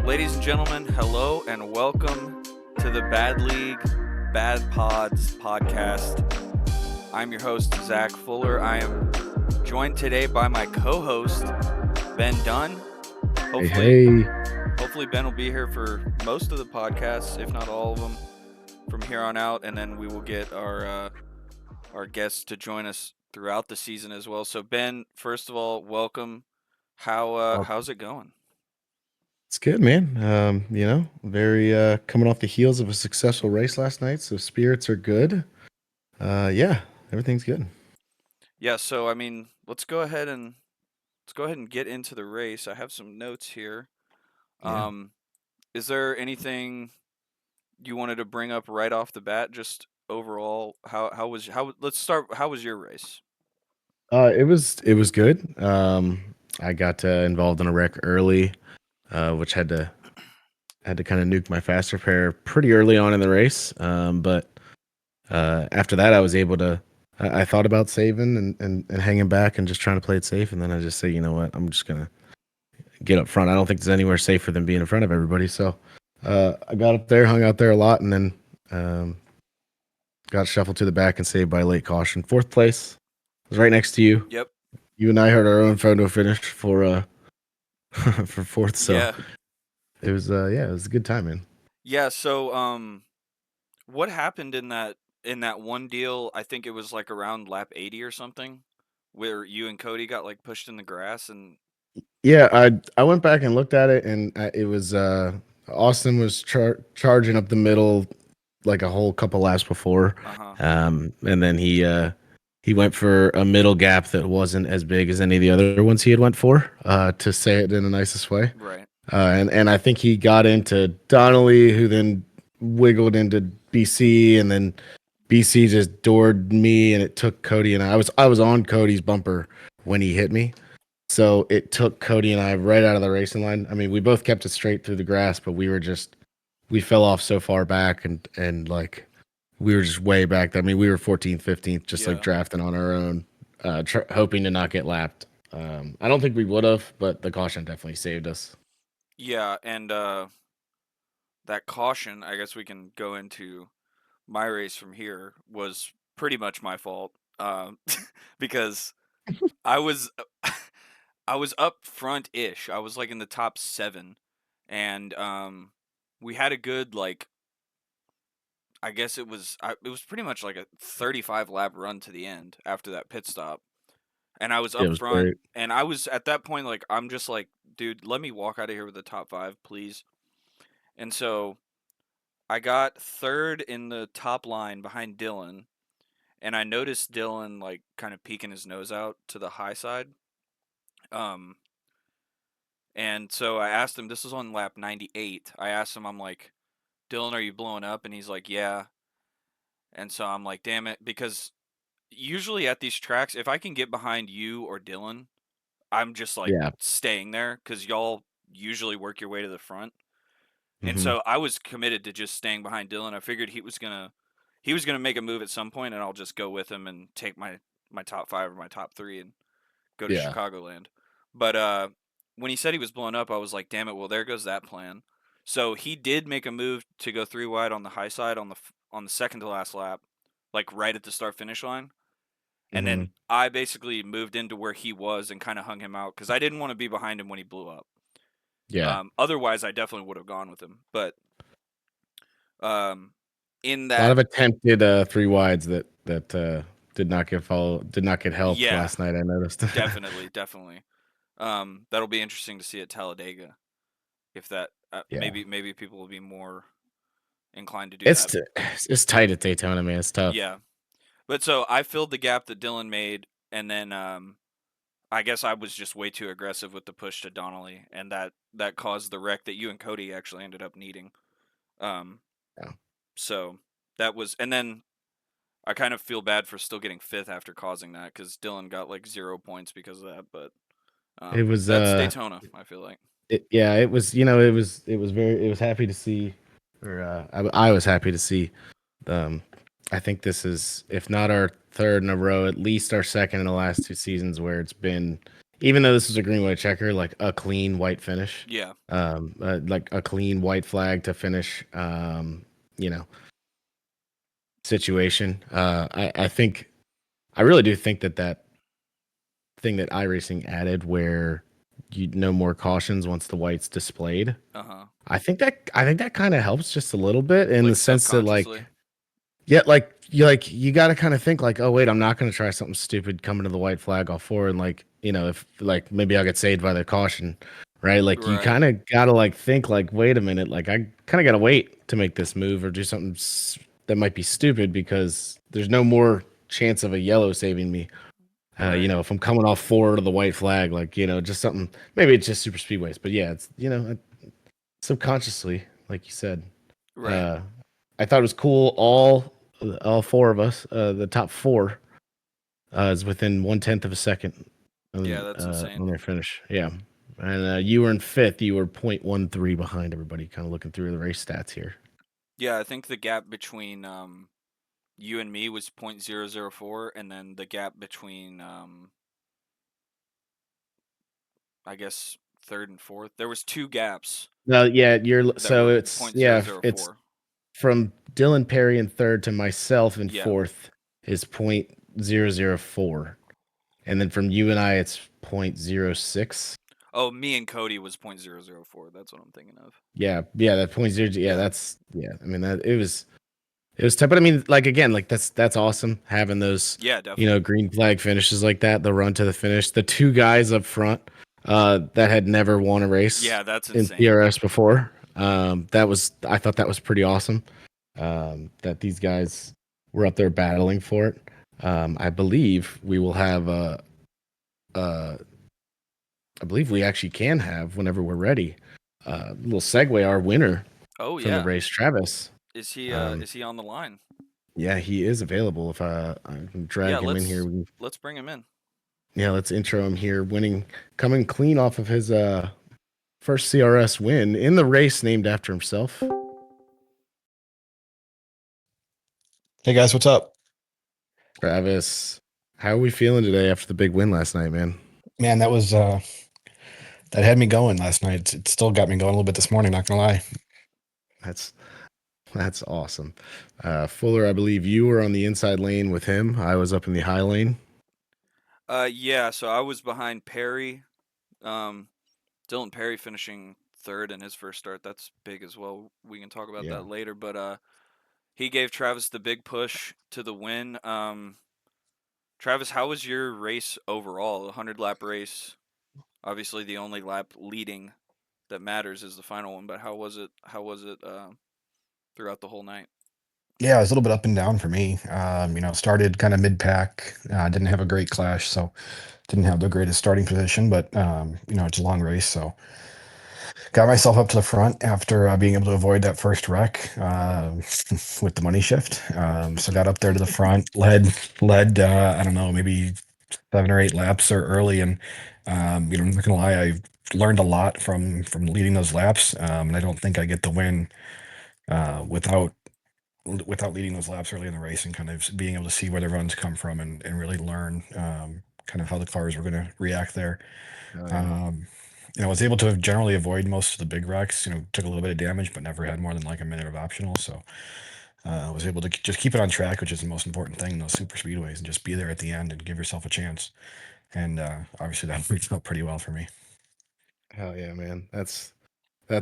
Ladies and gentlemen, hello and welcome to the Bad League Bad Pods podcast. I'm your host, Zach Fuller. I am joined today by my co-host, Ben Dunn. Hopefully Ben will be here for most of the podcasts, if not all of them, from here on out, and then we will get our guests to join us throughout the season as well. So Ben, first of all, welcome. How's it going? It's good, man. Very coming off the heels of a successful race last night, so spirits are good. Yeah, everything's good. Yeah, so I mean, let's go ahead and get into the race. I have some notes here. Yeah. Is there anything you wanted to bring up right off the bat? Just overall, let's start. How was your race? It was good. I got involved in a wreck early, which had to kind of nuke my fast repair pretty early on in the race. But after that, I was able to. I thought about saving and hanging back and just trying to play it safe, and then I just say, you know what, I'm just gonna get up front. I don't think there's anywhere safer than being in front of everybody. So I got up there, hung out there a lot, and then got shuffled to the back and saved by late caution. Fourth place was right next to you. Yep. You and I heard our own photo finish for for fourth. So Yeah. it was it was a good time, man. Yeah. So what happened in that one deal? I think it was like around lap 80 or something, where you and Cody got like pushed in the grass and. Yeah, I went back and looked at it, and it was Austin was charging up the middle like a whole couple laps before, and then he went for a middle gap that wasn't as big as any of the other ones he had went for, to say it in the nicest way. Right. And I think he got into Donnelly, who then wiggled into BC, and then BC just doored me, and it took Cody and I was on Cody's bumper when he hit me. So it took Cody and I right out of the racing line. I mean, we both kept it straight through the grass, but we fell off so far back and like we were just way back there. I mean, we were 14th, 15th, just like drafting on our own, hoping to not get lapped. I don't think we would have, but the caution definitely saved us. Yeah, and that caution, I guess we can go into my race from here, was pretty much my fault, because I was I was up front-ish. I was like in the top 7, and we had a good like. I guess it was pretty much like a 35 lap run to the end after that pit stop, and I was It up was front, great. and I was at that point like I'm just like, dude, let me walk out of here with the top 5, please. And so I got third in the top line behind Dylan, and I noticed Dylan like kind of peeking his nose out to the high side. And so I asked him, this was on lap 98. I asked him, I'm like, Dylan, are you blowing up? And he's like, yeah. And so I'm like, damn it. Because usually at these tracks, if I can get behind you or Dylan, I'm just like staying there because y'all usually work your way to the front. And so I was committed to just staying behind Dylan. I figured he was gonna make a move at some point, and I'll just go with him and take my top 5 or my top 3 and go to Chicagoland. But when he said he was blown up, I was like, damn it, well, there goes that plan. So he did make a move to go 3 wide on the high side on the second to last lap, like right at the start finish line. And then I basically moved into where he was and kind of hung him out because I didn't want to be behind him when he blew up. Yeah. Otherwise, I definitely would have gone with him. But in that, a lot of attempted 3 wides that did not get help last night. I noticed. definitely. That'll be interesting to see at Talladega. If that maybe people will be more inclined to do that. It's tight at Daytona, man. It's tough. Yeah, but so I filled the gap that Dylan made, and then I guess I was just way too aggressive with the push to Donnelly, and that caused the wreck that you and Cody actually ended up needing. Yeah. So that was, and then I kind of feel bad for still getting fifth after causing that because Dylan got like 0 points because of that. But It was that's Daytona. I feel like. yeah, it was, it was very, it was happy to see, or I was happy to see. Um, I think this is, if not our third in a row, at least our second in the last 2 seasons where it's been, even though this is a green white checker, like a clean white finish, Yeah. like a clean white flag to finish, you know, situation. I think, I really do think that that thing that iRacing added, where you no more cautions once the white's displayed. Uh huh. I think that kind of helps just a little bit in the Like sense that, like, subconsciously. yeah, like you got to kind of think like, oh wait, I'm not going to try something stupid coming to the white flag off four, and like, if like maybe I'll get saved by the caution, right? Like you Right. kind of got to like think like, wait a minute, like I kind of got to wait to make this move or do something that might be stupid because there's no more chance of a yellow saving me. Right. If I'm coming off four to the white flag, like, just something, maybe it's just super speedways, but yeah, it's, subconsciously, like you said, Right. uh, I thought it was cool. All four of us, the top four, is within 1/10 of a second Yeah, that's insane. on their finish. Yeah, and you were in fifth. You were 0.13 behind everybody. Kind of looking through the race stats here. Yeah, I think the gap between you and me was 0.004, and then the gap between I guess third and fourth. There was two gaps No, yeah, that were it's, point zero yeah, zero it's four. from Dylan Perry in third to myself in Yeah. fourth is 0.004, and then from you and I it's 0.06. Oh, me and Cody was 0.004. That's what I'm thinking of. Yeah, yeah, that point zero. Yeah, Yeah. that's, yeah. I mean, that it was tough, but I mean, like, again, like that's awesome having those, Yeah, definitely. green flag finishes like that. The run to the finish. The two guys up front, that had never won a race Yeah, that's in insane. CRS before. I thought that was pretty awesome. That these guys were up there battling for it. I believe we will have uh, I believe we actually can have, whenever we're ready, little segue, our winner Oh from the yeah. race, Travis. Um, Is he on the line? yeah, he is available. If I can Yeah, drag him in here, let's bring him in. yeah, let's intro him here. Coming clean off of his first CRS win in the race named after himself. Hey guys, what's up? Travis, how are we feeling today after the big win last night, man? Man, that had me going last night. It still got me going a little bit this morning, not gonna lie. That's that's awesome. Fuller, I believe you were on the inside lane with him. I was up in the high lane. Yeah, so I was behind Perry. Um Dylan Perry finishing third in his first start. That's big as well. We can talk about Yeah. that later, but he gave Travis the big push to the win. Travis, how was your race overall? A 100 lap race. Obviously, the only lap leading that matters is the final one. But how was it? How was it throughout the whole night? Yeah, it was a little bit up and down for me. Started kind of mid-pack. Didn't have a great clash, so didn't have the greatest starting position. But it's a long race, so got myself up to the front after being able to avoid that first wreck with the money shift. So got up there to the front, led. I don't know, maybe 7 or 8 laps or early, and I'm not gonna lie, I learned a lot from leading those laps, and I don't think I get the win without leading those laps early in the race and kind of being able to see where the runs come from and really learn kind of how the cars were going to react there. Oh yeah. Um, I was able to generally avoid most of the big wrecks. Took a little bit of damage, but never had more than like a minute of optional. So I was able to just keep it on track, which is the most important thing in those super speedways, and just be there at the end and give yourself a chance. And obviously that worked out pretty well for me. Hell yeah, man. That's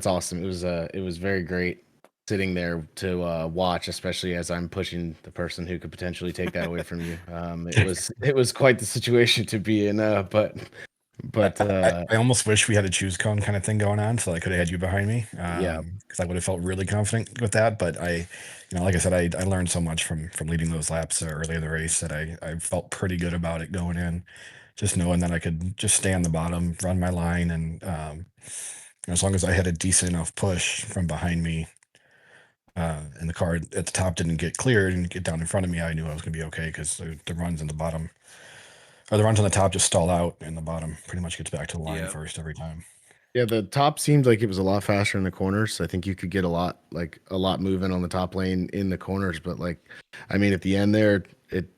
awesome. It was very great sitting there to watch, especially as I'm pushing the person who could potentially take that away from you. It was quite the situation to be in. But I almost wish we had a choose cone kind of thing going on, so I could have had you behind me, yeah, because I would have felt really confident with that. But like I said, I learned so much from leading those laps early in the race that I felt pretty good about it going in, just knowing that I could just stay on the bottom, run my line, and as long as I had a decent enough push from behind me, and the car at the top didn't get cleared and get down in front of me, I knew I was going to be okay because the runs in the bottom or the runs on the top just stall out, and the bottom pretty much gets back to the line Yeah. first every time. Yeah, the top seemed like it was a lot faster in the corners. I think you could get a lot moving on the top lane in the corners, but I mean, at the end there,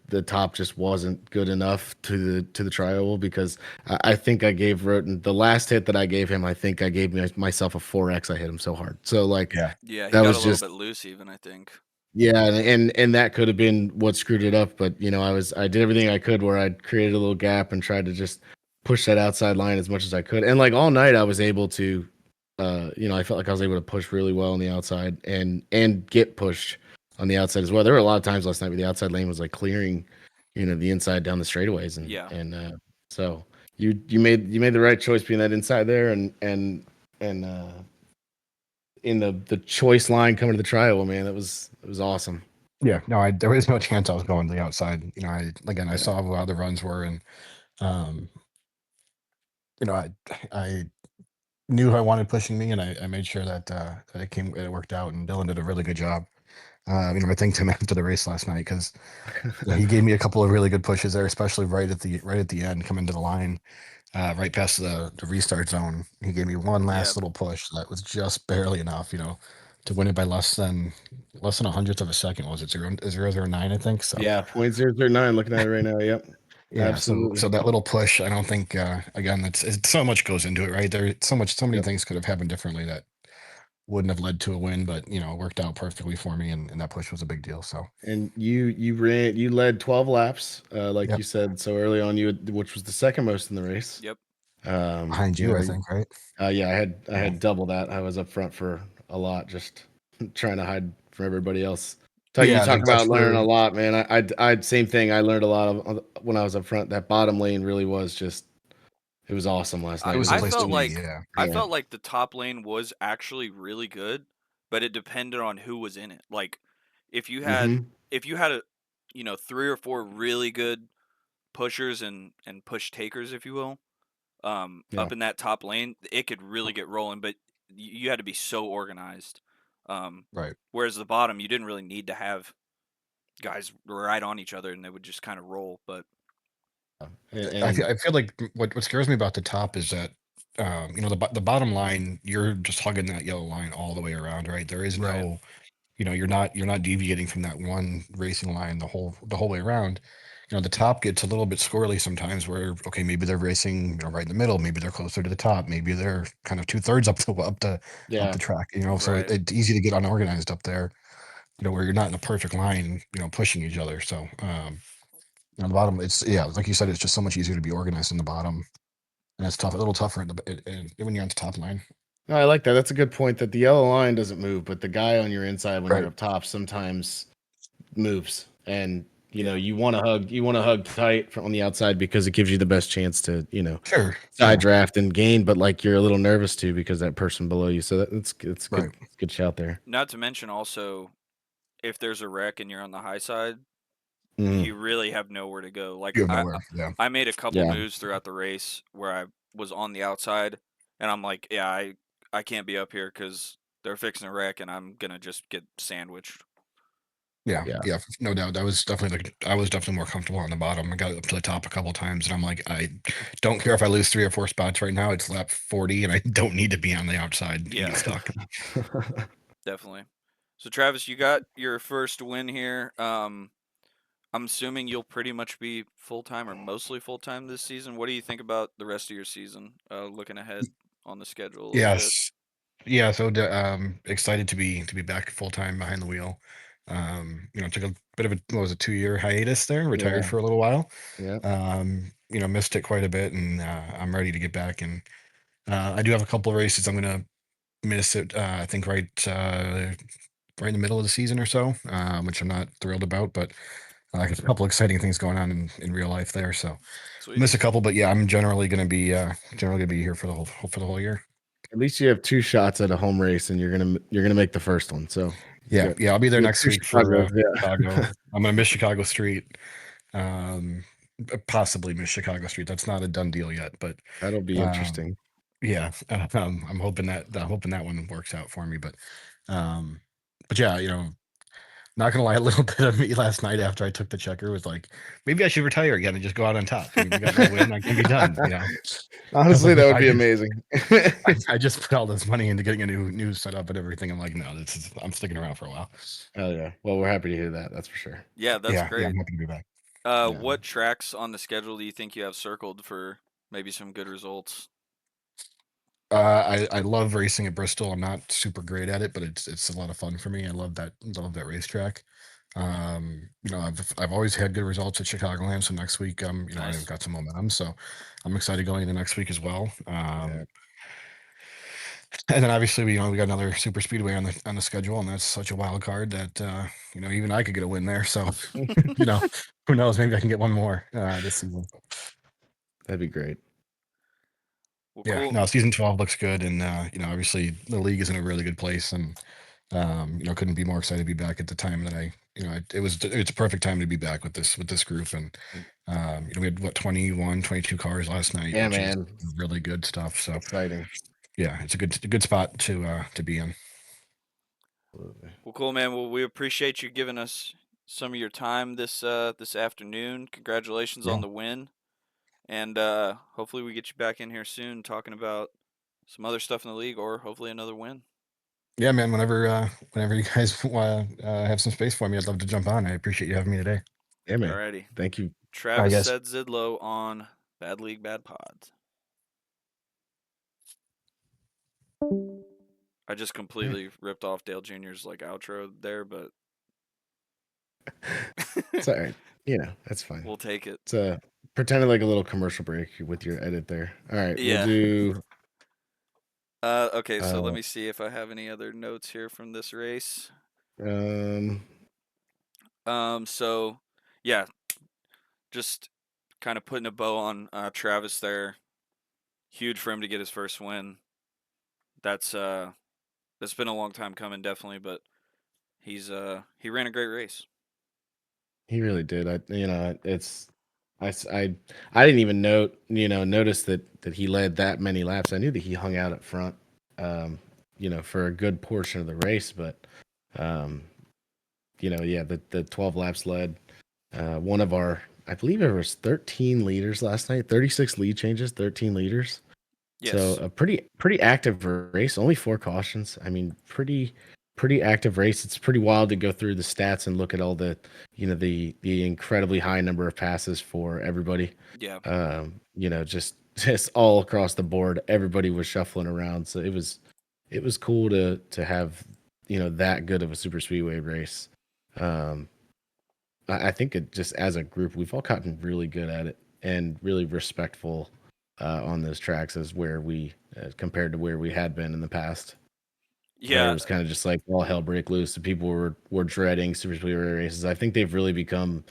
the top just wasn't good enough to the tri-oval because I think I gave Roten the last hit that I gave him. I think I gave myself a 4x. I hit him so hard, so Yeah, Yeah, he that got a was little just bit loose even, I think. yeah, and that could have been what screwed it up. But I did everything I could where I'd created a little gap and tried to just push that outside line as much as I could. And like all night, I was able to, I felt like I was able to push really well on the outside and get pushed on the outside as well. There were a lot of times last night where the outside lane was like clearing, the inside down the straightaways, Yeah. and so you made the right choice being that inside there and in the choice line coming to the trial, man. It was awesome. yeah. No, there was no chance I was going to the outside. I Yeah. saw how the runs were, and um, I knew who I wanted pushing me, and I made sure that it worked out. And Dylan did a really good job. I thanked him after the race last night because he gave me a couple of really good pushes there, especially right at the end, coming to the line, right past the restart zone. He gave me one Yeah. last little push that was just barely enough, to win it by less than a hundredth of a second. Was it 0.009, I think? So Yeah, 0.009. Looking at it right now. Yep, yeah, so absolutely. that little push, I don't think again, so much goes into it, right? There so many Yep. things could have happened differently that wouldn't have led to a win, but it worked out perfectly for me, and that push was a big deal. So And you led 12 laps, like yep, you said so early on. Which was the second most in the race. Yep. behind You you, know, I think, right? yeah, I Yeah. had double that. I was up front for a lot, just trying to hide from everybody else. You Yeah, I talk think that's about learning where a lot, man. I same thing. I learned a lot of when I was up front. That bottom lane really was just it was awesome last it night. It was was the I place just to felt be. like Yeah, I yeah, felt like the top lane was actually really good, but it depended on who was in it. Like if you had mm-hmm. if you had a 3 or 4 really good pushers and push takers, if you will, Yeah. up in that top lane, it could really get rolling, but you had to be so organized. right. Whereas the bottom, you didn't really need to have guys right on each other, and they would just kind of roll. But And I feel like what scares me about the top is that the bottom line, you're just hugging that yellow line all the way around, right? There is right, no, you're not deviating from that one racing line the whole way around. The top gets a little bit squirrely sometimes where, okay, maybe they're racing, right in the middle, maybe they're closer to the top, maybe they're kind of 2/3 up the yeah, track, so right. it's easy to get unorganized up there, where you're not in a perfect line, pushing each other. So on the bottom, it's, yeah, like you said, it's just so much easier to be organized in the bottom, and it's tough, a little tougher when you're on the top line. no, I like that. That's a good point. That the yellow line doesn't move, but the guy on your inside when you're Right. up top sometimes moves, and Yeah, you want to hug tight on the outside because it gives you the best chance to Sure. side Yeah. draft and gain, but like you're a little nervous too because that person below you. So it's Right. good. It's a good shout there. not to mention also if there's a wreck and you're on the high side, Mm, you really have nowhere to go. Like You have nowhere. Yeah. I made a couple yeah. moves throughout the race where I was on the outside, and I'm like, yeah, I can't be up here because they're fixing a wreck, and I'm gonna just get sandwiched. Yeah. Yeah. Yeah. No doubt. I was definitely more comfortable on the bottom. I got up to the top a couple times, and I'm like, I don't care if I lose 3 or 4 spots right now. It's lap 40, and I don't need to be on the outside and Yeah, get stuck. definitely. So Travis, you got your first win here. I'm assuming you'll pretty much be full time or mostly full time this season. What do you think about the rest of your season? Looking ahead on the schedule a little bit. Yes. Yeah. So excited to be back full time behind the wheel. Took a bit of a, what was it, 2-year hiatus there, retired Yeah. for a little while. Yeah. Missed it quite a bit, and I'm ready to get back. And I do have a couple of races I'm gonna miss it. I think right in the middle of the season or so, which I'm not thrilled about, but a couple exciting things going on in real life there. So Sweet. miss a couple, but yeah, I'm generally gonna be here for the whole year. At least you have two shots at a home race, and you're gonna make the first one. So it's Yeah, good. yeah, I'll be there You have next two week for Chicago's. Chicago. Yeah. I'm gonna miss Chicago Street. Um, Possibly miss Chicago Street. That's not a done deal yet, but That'll be um, interesting. yeah, I'm hoping that one works out for me. But yeah, Not gonna lie, a little bit of me last night after I took the checker was like, maybe I should retire again and just go out on top. I mean, we got no win, I can be done. I was Honestly, like, that no, would be amazing. I just put all this money into getting a new setup and everything. I'm like, no, I'm sticking around for a while. Oh yeah. Well, we're happy to hear that. That's for sure. Yeah, that's Yeah, I'm great. happy to be back. Yeah. What tracks on the schedule do you think you have circled for maybe some good results? I love racing at Bristol. I'm not super great at it, but it's a lot of fun for me. I love that racetrack. I've always had good results at Chicagoland, so next week I've Nice. got some momentum, so I'm excited going into next week as well. Yeah. And then obviously we got another super speedway on the schedule, and that's such a wild card that even I could get a win there. So you know who knows? Maybe I can get one more this season. That'd be great. Well, Yeah, cool. no, season 12 looks good, and obviously the league is in a really good place, and couldn't be more excited to be back at the time that it's a perfect time to be back with this group, and we had 22 cars last night, Yeah, which is man. really good stuff. So Exciting. yeah, it's a good spot to be in. Absolutely. Well, cool, man. Well, we appreciate you giving us some of your time this afternoon. Congratulations Yeah, on the win, and hopefully we get you back in here soon talking about some other stuff in the league, or hopefully another win. yeah, man. Whenever you guys have some space for me, I'd love to jump on. I appreciate you having me today. Yeah, man. Alrighty. Thank you. Bye, Travis guys. said Zidlow on Bad League Bad Pods. I just completely ripped off Dale Jr.'s outro there, but It's all right. That's fine. we'll take it. It's pretended like a little commercial break with your edit there. All right, we'll Yeah. do. Okay, so let Uh, me see if I have any other notes here from this race. um, So yeah, just kind of putting a bow on Travis there. Huge for him to get his first win. That's been a long time coming, definitely, but he ran a great race. he really did. I didn't even notice that he led that many laps. I knew that he hung out up front, for a good portion of the race, but um, yeah, the 12 laps led. One of our, I believe it was 13 leaders last night, 36 lead changes, 13 leaders. So Yes. a pretty active race, only 4 cautions. I mean, pretty active race. It's pretty wild to go through the stats and look at all the incredibly high number of passes for everybody. Yeah. Just all across the board, everybody was shuffling around. So it was cool to have that good of a super speedway race. Um, I think it just as a group, we've all gotten really good at it and really respectful on those tracks as where we compared to where we had been in the past, where it Yeah. was kind of just like all hell break loose. And people were dreading super speedway races. I think they've really become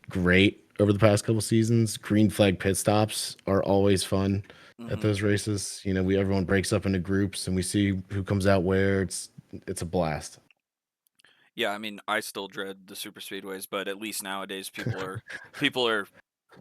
great over the past couple seasons. Green flag pit stops are always fun at Hmm. those races. Everyone breaks up into groups and we see who comes out where. It's a blast. Yeah, I mean, I still dread the super speedways, but at least nowadays people are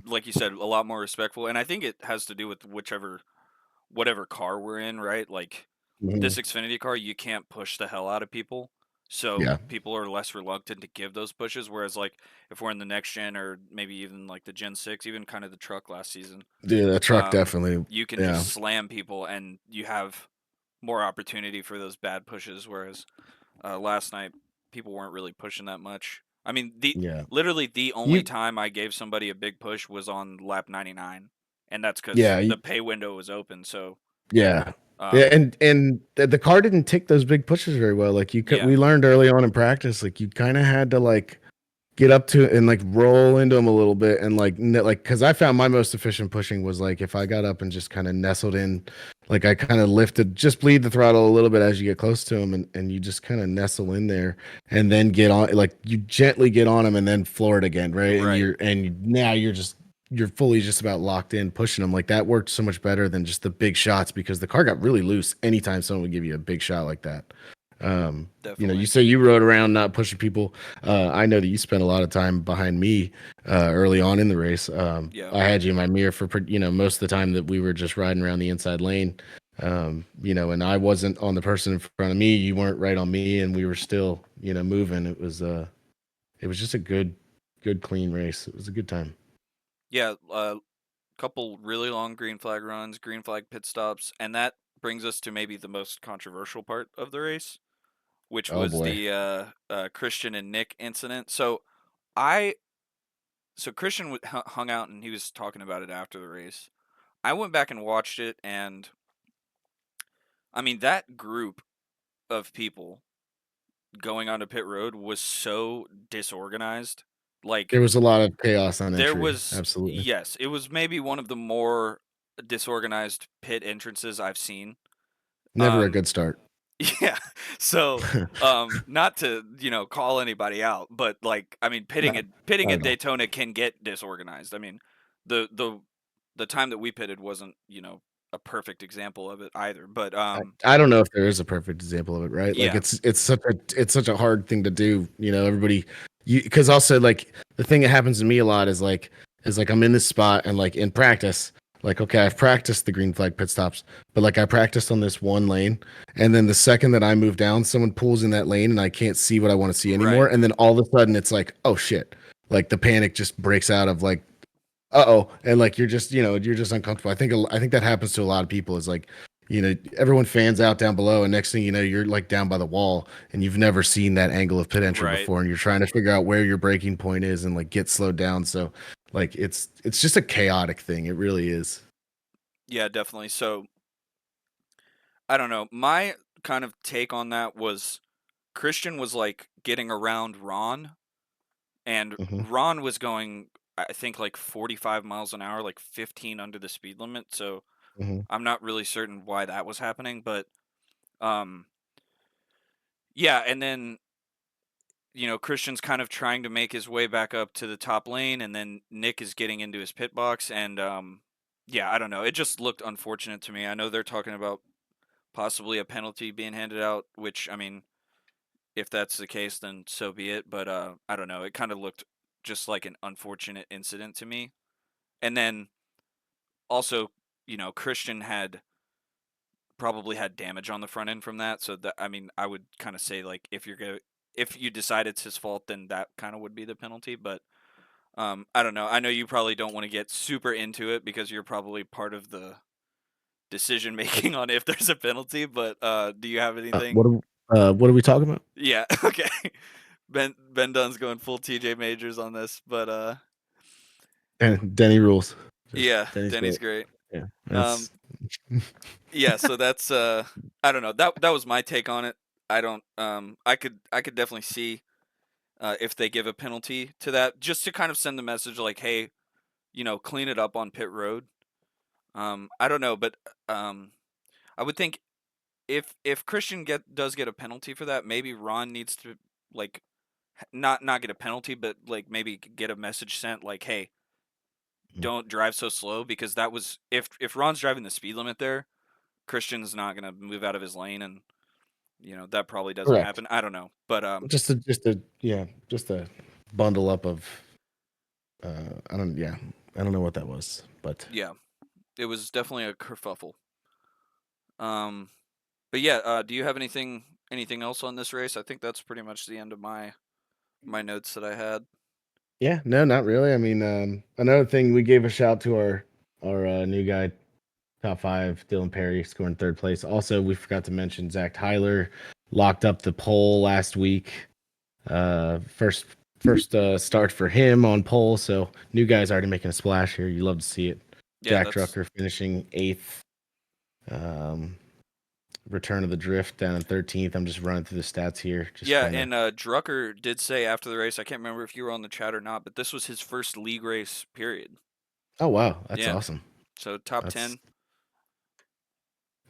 like you said a lot more respectful, and I think it has to do with whatever car we're in, right? Like this Mhm. Xfinity car, you can't push the hell out of people. So Yeah, people are less reluctant to give those pushes. Whereas like if we're in the next gen or maybe even like the Gen 6, even kind of the truck last season, dude, the truck definitely. you can Yeah, just slam people and you have more opportunity for those bad pushes. Whereas last night people weren't really pushing that much. I mean, the yeah. literally the only You time I gave somebody a big push was on lap 99, and that's because Yeah, the pay window was open. So, yeah, yeah, um, and the car didn't take those big pushes very well. Like yeah, we learned early on in practice, like you kind of had to like get up to it and like roll into them a little bit, and like because I found my most efficient pushing was like if I got up and just kind of nestled in, like I kind of lifted, just bleed the throttle a little bit as you get close to them, and you just kind of nestle in there, and then get on, like you gently get on them and then floor it again, right? And right, now you're fully just about locked in pushing them. Like that worked so much better than just the big shots because the car got really loose anytime someone would give you a big shot like that. You definitely, say you rode around not pushing people. I know that you spent a lot of time behind me early on in the race. yeah, I had you in my mirror for most of the time that we were just riding around the inside lane. And I wasn't on the person in front of me. You weren't right on me, and we were still moving. it was just a good clean race. It was a good time. Yeah, couple really long green flag runs, green flag pit stops, and that brings us to maybe the most controversial part of the race, which Oh was boy. the Christian and Nick incident. I so Christian hung out and he was talking about it after the race. I went back and watched it, and I mean that group of people going onto pit road was so disorganized. There Like was a lot of chaos on there entry. was, Absolutely. yes, it was maybe one of the more disorganized pit entrances I've seen. Never a Um, good start. yeah. So, not to, call anybody out, but like, I mean, No, pitting not at at all. Daytona can get disorganized. I mean, the the the time that we pitted wasn't, a perfect example of it either. But I don't know if there is a perfect example of it, right? Like yeah, it's such a hard thing to do. Everybody, you because also like the thing that happens to me a lot is like I'm in this spot and like in practice, like okay, I've practiced the green flag pit stops, but like I practiced on this one lane, and then the second that I move down, someone pulls in that lane and I can't see what I want to see anymore, right, and then all of a sudden it's like, oh shit, like the panic just breaks out of like uh-oh, and like you're just uncomfortable. I think that happens to a lot of people is like everyone fans out down below, and next thing you know you're like down by the wall and you've never seen that angle of pit entry right. before, and you're trying to figure out where your braking point is and like get slowed down. So like it's just a chaotic thing. It really is. Yeah, definitely. So, I don't know. My kind of take on that was Christian was like getting around Ron, and Hmm. Ron was going, I think, like 45 miles an hour, like 15 under the speed limit. So Hmm. I'm not really certain why that was happening, but um, yeah. And then Christian's kind of trying to make his way back up to the top lane, and then Nick is getting into his pit box, and yeah, I don't know. It just looked unfortunate to me. I know they're talking about possibly a penalty being handed out, which I mean, if that's the case, then so be it. But I don't know. It kind of looked just like an unfortunate incident to me. And then also, Christian had probably had damage on the front end from that. So that, I mean, I would kind of say like if you decide it's his fault, then that kind of would be the penalty. But I don't know. I know you probably don't want to get super into it because you're probably part of the decision making on if there's a penalty. But do you have Uh, what anything? what are we talking about? Yeah. Okay. Ben Dunn's going full TJ Majors on this, but And Denny rules. Just yeah, Denny's Denny's great. great. Yeah, Um, that's yeah, so that's I don't know. That was my take on it. I don't I could definitely see if they give a penalty to that, just to kind of send the message like, hey, clean it up on pit road. I don't know, but um I would think if Christian does get a penalty for that, maybe Ron needs to like not get a penalty, but like maybe get a message sent like, hey, don't drive so slow, because that was if Ron's driving the speed limit there, Christian's not gonna move out of his lane, and that probably doesn't correct. happen. I don't know, but Just a bundle up of I don't know what that was, but yeah, it was definitely a kerfuffle. Um, but yeah, do you have anything else on this race? I think that's pretty much the end of my notes that I had. yeah, no, not really. I mean, another thing, we gave a shout to our new guy, top five, Dylan Perry, scoring third place. Also, we forgot to mention Zach Tyler locked up the pole last week. First start for him on pole. So new guys already making a splash here. You love to see it. Yeah, Jack that's Drucker finishing eighth. Um, Return of the Drift down in 13th. I'm just running through the stats here. Just yeah, kind of. and Drucker did say after the race, I can't remember if you were on the chat or not, but this was his first league race, period. Oh wow, that's Yeah, awesome. so top That's 10.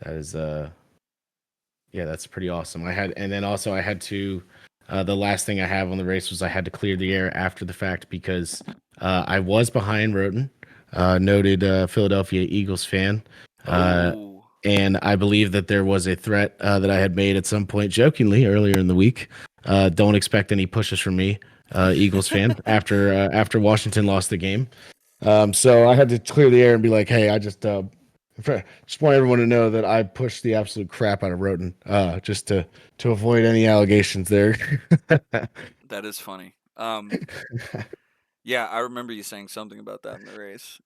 that is yeah, that's pretty awesome. And then also I had to the last thing I have on the race was I had to clear the air after the fact because I was behind Roten, noted Philadelphia Eagles fan. Uh, Oh, and I believe that there was a threat that I had made at some point jokingly earlier in the week. Don't expect any pushes from me, Eagles fan, after Washington lost the game. So I had to clear the air and be like, "Hey, just want everyone to know that I pushed the absolute crap out of Roten, just to avoid any allegations there." that is funny. Yeah, I remember you saying something about that in the race.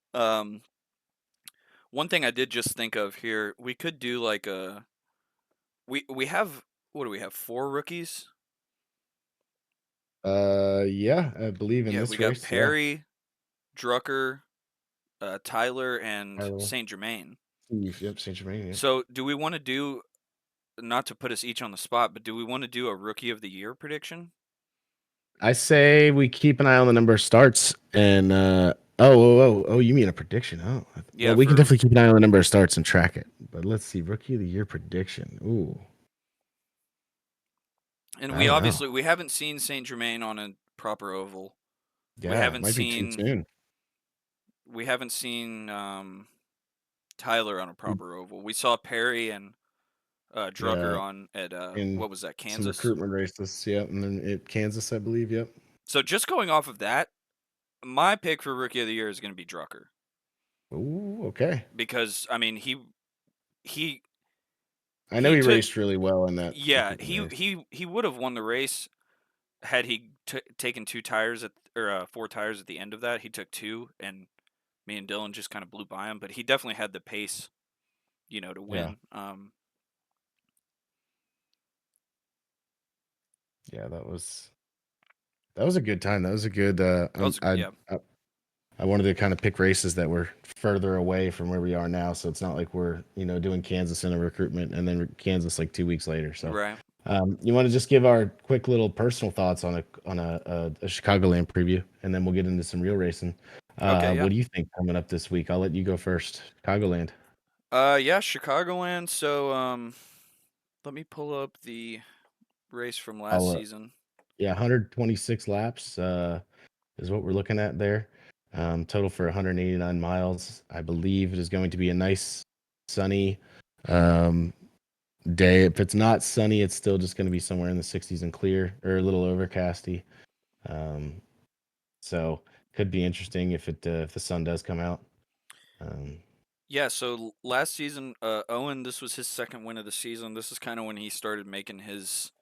One thing I did just think of here, we could do like a we have what do we have? Four rookies? Yeah, I believe in Yeah, we this got race. Yeah, Perry, Drucker, Tyler, I and don't know. Saint Germain. Yep, Saint Germain. Yep. So, do we want to do, not to put us each on the spot, but do we want to do a rookie of the year prediction? I say we keep an eye on the number of starts and oh, you mean a prediction? Oh, well, Yeah, we can for definitely keep an eye on the number of starts and track it. But let's see, rookie of the year prediction. Ooh, and I we don't know. obviously we haven't seen Saint Germain on a proper oval. We Yeah, haven't might be too seen soon. we haven't seen Tyler on a proper oval. We saw Perry and Drucker Yeah, on at in what was that, some Kansas? recruitment races. Yep, and then at Kansas, I believe. Yep. So just going off of that, my pick for rookie of the year is going to be Drucker Ooh, okay. because I mean he I know he he took raced really well in that yeah recruitment race. he would have won the race had he taken two tires at or four tires at the end of that. He took two, and me and Dylan just kind of blew by him. But he definitely had the pace, to Yeah, win. yeah, that was a good time. That was a good. Yeah, I wanted to kind of pick races that were further away from where we are now, so it's not like we're doing Kansas in a recruitment and then Kansas like 2 weeks later. So, right. you want to just give our quick little personal thoughts on a Chicagoland preview, and then we'll get into some real racing. Okay, yeah. What do you think coming up this week? I'll let you go first. Chicagoland. Yeah, Chicagoland. So let me pull up the race from last I'll season. Yeah, 126 laps is what we're looking at there. Total for 189 miles. I believe it is going to be a nice sunny um, day. If it's not sunny, it's still just going to be somewhere in the 60s and clear or a little overcasty. Um, so could be interesting if the sun does come out. Um, Yeah, so last season, Owen, this was his second win of the season. This is kind of when he started making his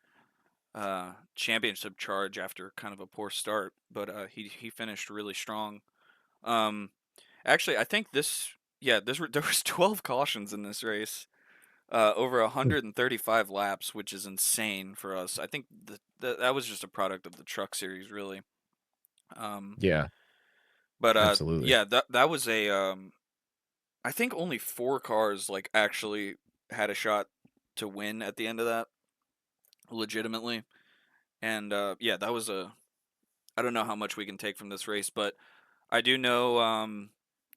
championship charge after kind of a poor start, but he finished really strong. Um, Actually, I think there was 12 cautions in this race, over 135 laps, which is insane for us. I think that was just a product of the truck series, really. Um, yeah, but absolutely. yeah, that was a I think only four cars like actually had a shot to win at the end of that, legitimately. And yeah, that was a I don't know how much we can take from this race, but I do know,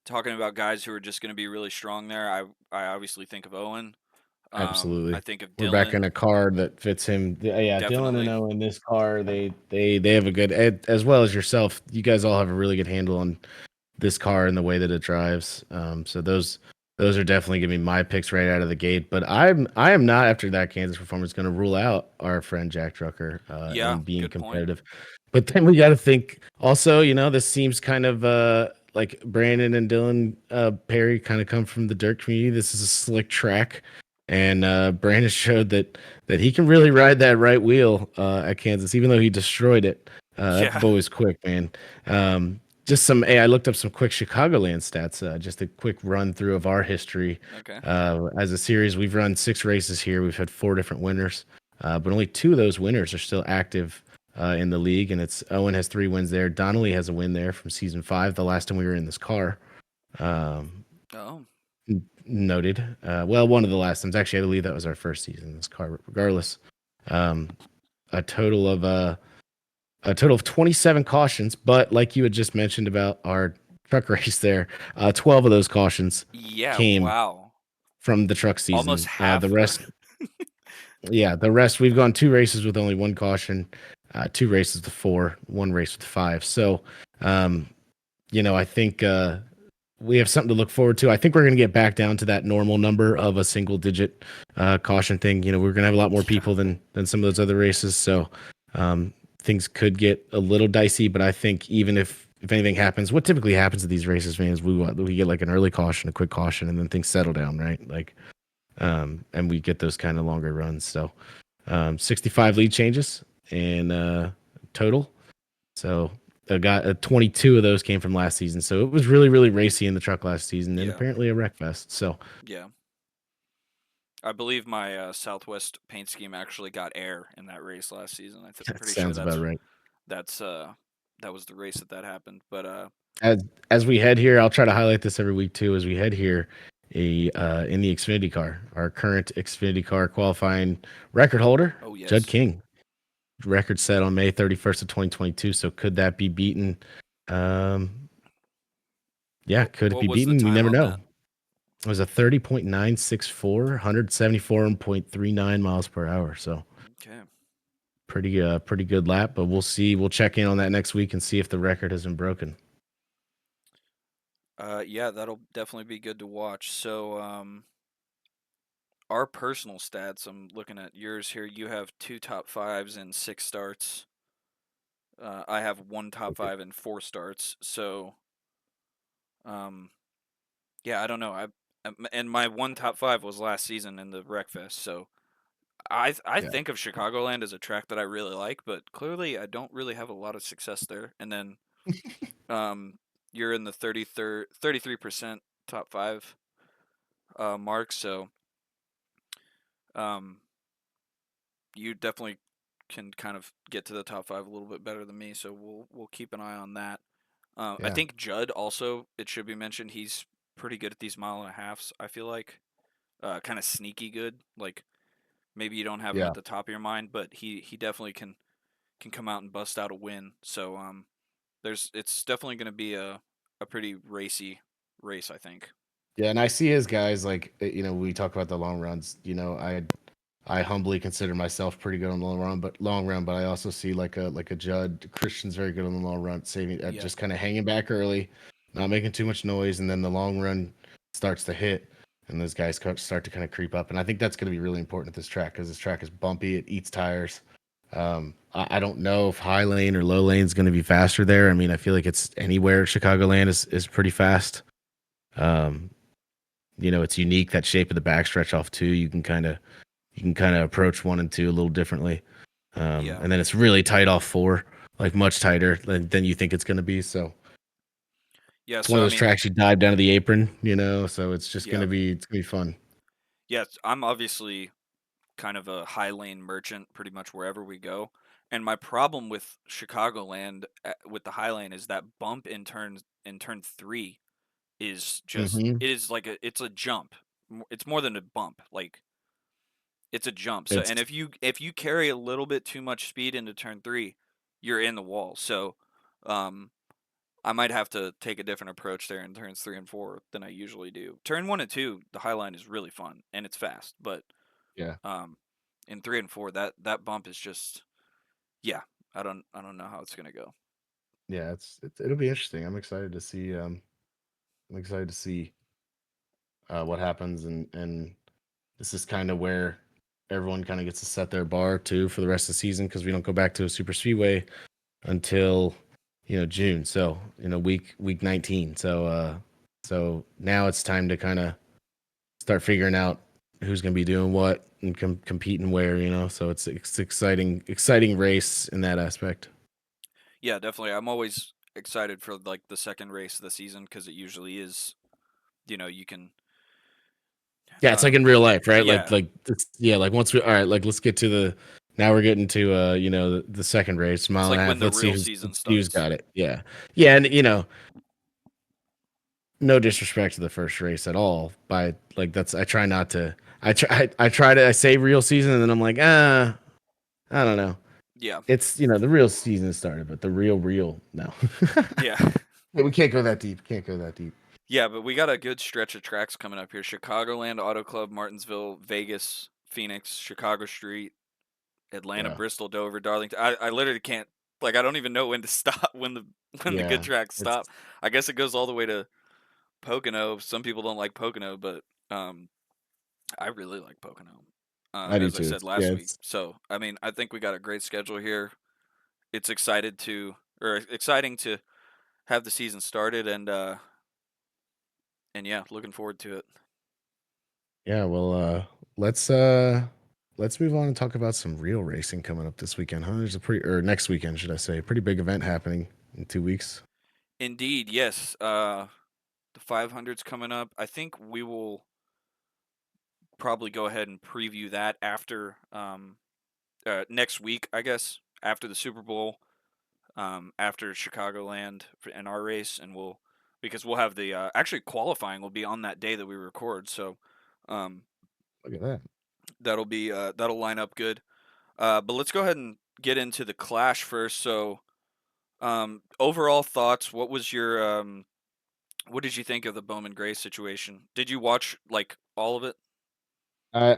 talking about guys who are just going to be really strong there. I obviously think of Owen. I Absolutely. think of We're back in Dylan, a car that fits him. Yeah, Dylan and definitely. Owen, this car, they have a good, as well as yourself. You guys all have a really good handle on this car and the way that it drives. So those are definitely gonna be my picks right out of the gate. But I am not, after that Kansas performance, going to rule out our friend Jack Drucker Yeah, in being good point. competitive. But then we got to think also. This seems kind of like Brandon and Dylan Perry kind of come from the dirt community. This is a slick track. And Brandon showed that he can really ride that right wheel at Kansas, even though he destroyed it. That Yeah. boy's quick, man. Just some. Hey, I looked up some quick Chicagoland stats. Just a quick run through of our history. Okay. As a series, we've run 6 races here. We've had 4 different winners, but only 2 of those winners are still active in the league. And it's Owen has 3 wins there. Donnelly has a win there from season 5, the last time we were in this car. Um, Oh, Noted. Well, one of the last times. Actually, I believe that was our first season in this car. But regardless, um, a total of uh, a total of 27 cautions. But like you had just mentioned about our truck race there, 12 of those cautions yeah. came Wow. from the truck Almost season. The half the. rest, yeah, the rest we've gone 2 races with only 1 caution, 2 races with 4, 1 race with 5. So, um, I think we have something to look forward to. I think we're going to get back down to that normal number of a single digit caution thing. We're going to have a lot more Yeah. people than some of those other races, so things could get a little dicey. But I think even if anything happens, what typically happens at these races, man, is we get like an early caution, a quick caution, and then things settle down, right? Like, and we get those kind of longer runs. So 65 lead changes and total. So I got 22 of those came from last season. So it was really, really racy in the truck last season, and Yeah, apparently a wreck fest. So yeah. I believe my Southwest paint scheme actually got air in that race last season. that Pretty sure sounds about right. that's that was the race that happened. But As we head here, I'll try to highlight this every week too. As we head here, in the Xfinity car, our current Xfinity car qualifying record holder, oh Judd yes, King, record set on May 31st of 2022. So could that be beaten? Um, yeah, could it what be was the beaten? We time never on know. that? It was a 30.964, 174.39 miles per hour. So Okay. pretty good lap, but we'll see. We'll check in on that next week and see if the record has been broken. Yeah, that'll definitely be good to watch. So, our personal stats, I'm looking at yours here. You have two top fives and six starts. I have one top five and four starts. So, um, yeah, I don't know. And my one top five was last season in the Wreckfest. So, I Yeah. think of Chicagoland as a track that I really like, but clearly I don't really have a lot of success there. And then, um, you're in the 33% top five mark. So, um, you definitely can kind of get to the top five a little bit better than me, so we'll keep an eye on that. I Yeah. think Judd also, it should be mentioned, he's pretty good at these mile and a halfs. I feel like kind of sneaky good. Like maybe you don't have him Yeah. at the top of your mind, but he definitely can come out and bust out a win. So it's definitely going to be a pretty racy race, I think. Yeah. And I see his guys like, we talk about the long runs. I humbly consider myself pretty good on the long run, but I also see like a Judd Christian's very good on the long run, saving Yeah, just kind of hanging back early, not making too much noise, and then the long run starts to hit, and those guys start to kind of creep up. And I think that's going to be really important at this track because this track is bumpy, it eats tires. I don't know if high lane or low lane is going to be faster there. I mean, I feel like it's anywhere Chicagoland is pretty fast. Um, it's unique that shape of the backstretch off too. You can kind of approach one and two a little differently. yeah, And then it's really tight off four, like much tighter than you think it's going to be. So yeah. it's one So of I those mean, tracks you dive down to the apron. So it's just yeah, it's gonna be fun. yeah. I'm obviously kind of a high lane merchant pretty much wherever we go. And my problem with Chicagoland with the high lane is that bump in turn 3 is just Hmm. it is like it's a jump. It's more than a bump. Like it's a jump. So It's and if you carry a little bit too much speed into turn 3, you're in the wall. So um I might have to take a different approach there in turns 3 and 4 than I usually do. Turn 1 and 2, the high line is really fun and it's fast, but yeah, um, in 3 and 4, that bump is just yeah. I don't know how it's gonna go. yeah. It'll be interesting. I'm excited to see. I'm excited to see what happens, and this is kind of where everyone kind of gets to set their bar too for the rest of the season because we don't go back to a super speedway until June. So week 19. So now it's time to kind of start figuring out who's going to be doing what and competing where. So it's exciting race in that aspect. Yeah, definitely. I'm always excited for like the second race of the season because it usually is. You can. Yeah, it's like in real life, right? Like Yeah, like yeah, like once we all right, like let's get to the now we're getting to the second race, it's mile and like a when half. the Let's see real season who's starts. got it. Yeah. Yeah, and no disrespect to the first race at all. By like that's I try not to I say real season and then I'm like, I don't know. Yeah, It's the real season has started, but the real no. yeah, Yeah, we can't go that deep. Can't go that deep. yeah. But we got a good stretch of tracks coming up here: Chicagoland Auto Club, Martinsville, Vegas, Phoenix, Chicago Street, Atlanta, Yeah. Bristol, Dover, Darlington. I literally can't like I don't even know when to stop when the good Yeah. tracks It's stop. I guess it goes all the way to Pocono. Some people don't like Pocono, but I really like Pocono. I do As I too. said It's yeah, last week. it's So I mean, I think we got a great schedule here. It's exciting to have the season started, and yeah, looking forward to it. yeah, well let's uh let's move on and talk about some real racing coming up this weekend, huh? There's a or next weekend, should I say? Pretty big event happening in 2 weeks. Indeed, yes. The 500's coming up. I think we will probably go ahead and preview that after next week, I guess, after the Super Bowl, after Chicagoland and our race, and because we'll have the actually qualifying will be on that day that we record, so um, Look at that. that'll line up good. But let's go ahead and get into the clash first. So, overall thoughts. What did you think of the Bowman Gray situation? Did you watch like all of it? I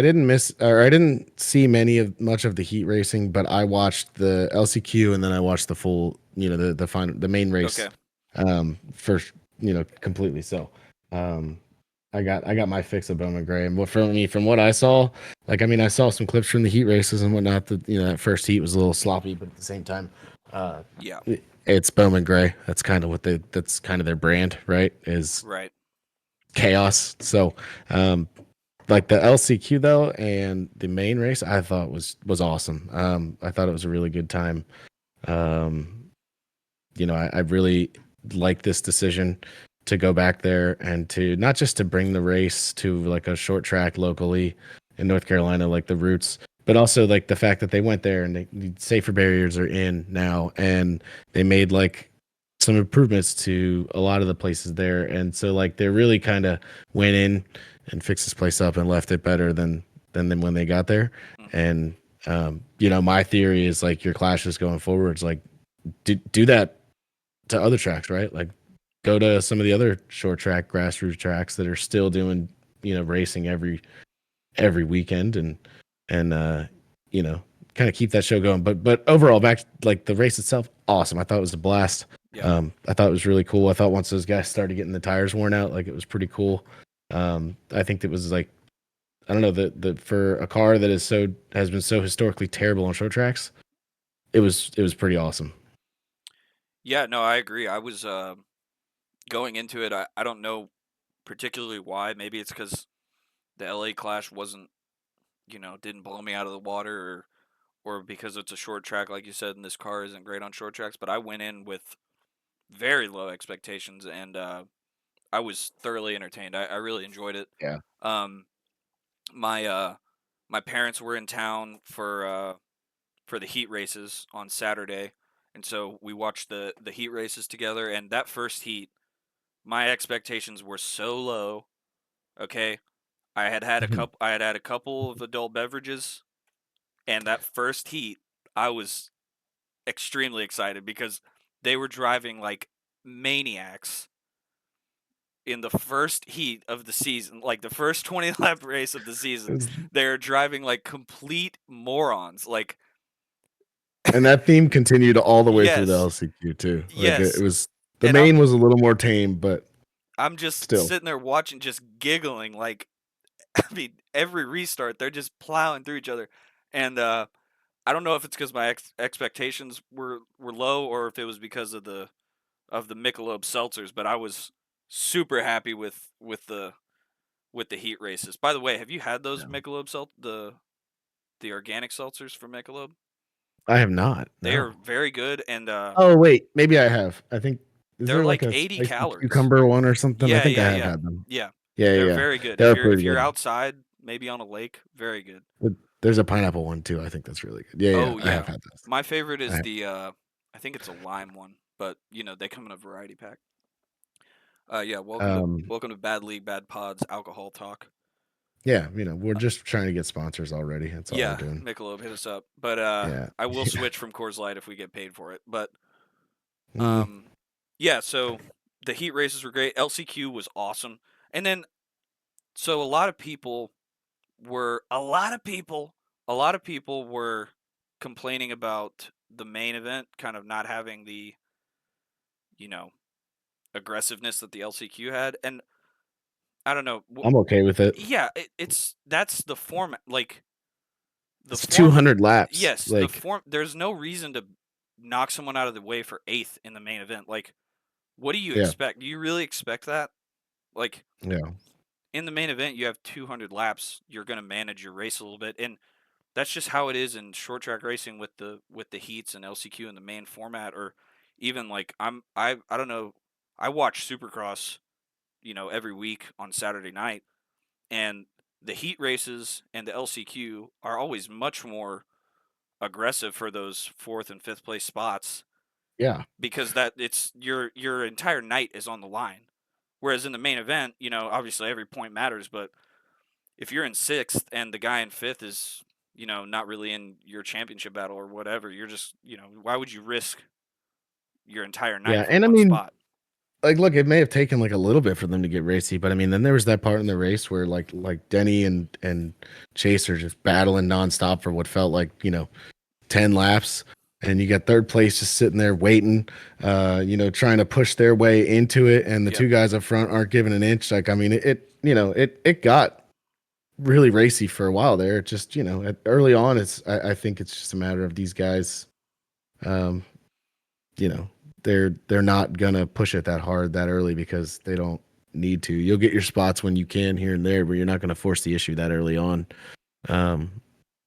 didn't miss, or I didn't see much of the heat racing, but I watched the LCQ and then I watched the full, the final, the main race, Okay. first, completely. So, um, I got my fix of Bowman Gray, and from what I saw, like, I mean, I saw some clips from the heat races and whatnot. That that first heat was a little sloppy, but at the same time, Yeah. it's Bowman Gray. That's kind of their brand, right? Is Right. chaos. So, like the LCQ though, and the main race, I thought was awesome. I thought it was a really good time. Um, I really like this decision to go back there and to not just to bring the race to like a short track locally in North Carolina, like the roots, but also like the fact that they went there and the safer barriers are in now, and they made like some improvements to a lot of the places there, and so like they really kind of went in and fixed this place up and left it better than when they got there. Hmm. And my theory is like your clashes going forwards, like do that to other tracks, right? Like go to some of the other short track grassroots tracks that are still doing, racing every weekend, and you know, kind of keep that show going. But overall, back like the race itself, awesome. I thought it was a blast. Yeah. I thought it was really cool. I thought once those guys started getting the tires worn out, like it was pretty cool. I think it was like, I don't know, the for a car that has been so historically terrible on short tracks, it was pretty awesome. Yeah. No, I agree. I was going into it. I don't know particularly why. Maybe it's because the LA Clash wasn't, didn't blow me out of the water, or because it's a short track, like you said, and this car isn't great on short tracks. But I went in with very low expectations, and I was thoroughly entertained. I really enjoyed it. Yeah. Um, my my parents were in town for the heat races on Saturday, and so we watched the heat races together. And that first heat, my expectations were so low. Okay, I had had a couple of adult beverages, and that first heat, I was extremely excited because they were driving like maniacs in the first heat of the season, like the first 20 lap race of the season. They're driving like complete morons. Like, And that theme continued all the way through the yes, LCQ too. Like it yes. was, the And main was a little more tame, but I'm just still. sitting there watching, just giggling. Like, I mean, every restart, they're just plowing through each other. And I don't know if it's because my expectations were low, or if it was because of the Michelob seltzers, but I was super happy with the heat races. By the way, have you had those Yeah. Michelob the organic seltzers from Michelob? I have not. They are No. very good, and Oh wait, maybe I have. I think, is they're there like like a 80 spicy calories. cucumber one or something? I Yeah, think I yeah, have yeah, had them. yeah. Yeah, yeah, They're yeah. very good. They're pretty If you're good. outside, maybe on a lake, very good. There's a pineapple one too. I think that's really good. Yeah, yeah. Oh I yeah, have had those. my favorite I is have, I think it's a lime one, but they come in a variety pack. Yeah, um, welcome to Bad League Bad Pods alcohol talk. yeah. We're just trying to get sponsors already. That's all we're Yeah, doing. Michelob, hit us up. But Yeah. I will switch from Coors Light if we get paid for it. But Mm, um, yeah. So the heat races were great. LCQ was awesome. And then so a lot of people were complaining about the main event kind of not having the you know aggressiveness that the LCQ had, and I don't know. I'm okay with it. Yeah, it's that's the format. Like the It's form. 200 laps. Yes, the Like, form. There's no reason to knock someone out of the way for eighth in the main event. Like, what do you yeah, expect? Do you really expect that? Like, yeah. in the main event, you have 200 laps. You're going to manage your race a little bit, and that's just how it is in short track racing with the heats and LCQ in the main format, or even like I don't know. I watch Supercross, every week on Saturday night, and the heat races and the LCQ are always much more aggressive for those fourth and fifth place spots Yeah. because that it's your entire night is on the line. Whereas in the main event, obviously every point matters, but if you're in sixth and the guy in fifth is, not really in your championship battle or whatever, you're just, why would you risk your entire night Yeah. for And I one mean, spot? like, look, it may have taken like a little bit for them to get racy, but I mean, then there was that part in the race where like Denny and Chase are just battling nonstop for what felt like 10 laps, and you got third place just sitting there waiting, trying to push their way into it, and the Yep. two guys up front aren't giving an inch. Like, I mean, it got really racy for a while there. It just early on, I think it's just a matter of these guys. Um, you know, they're not gonna push it that hard that early because they don't need to. You'll get your spots when you can here and there, but you're not gonna force the issue that early on. Um,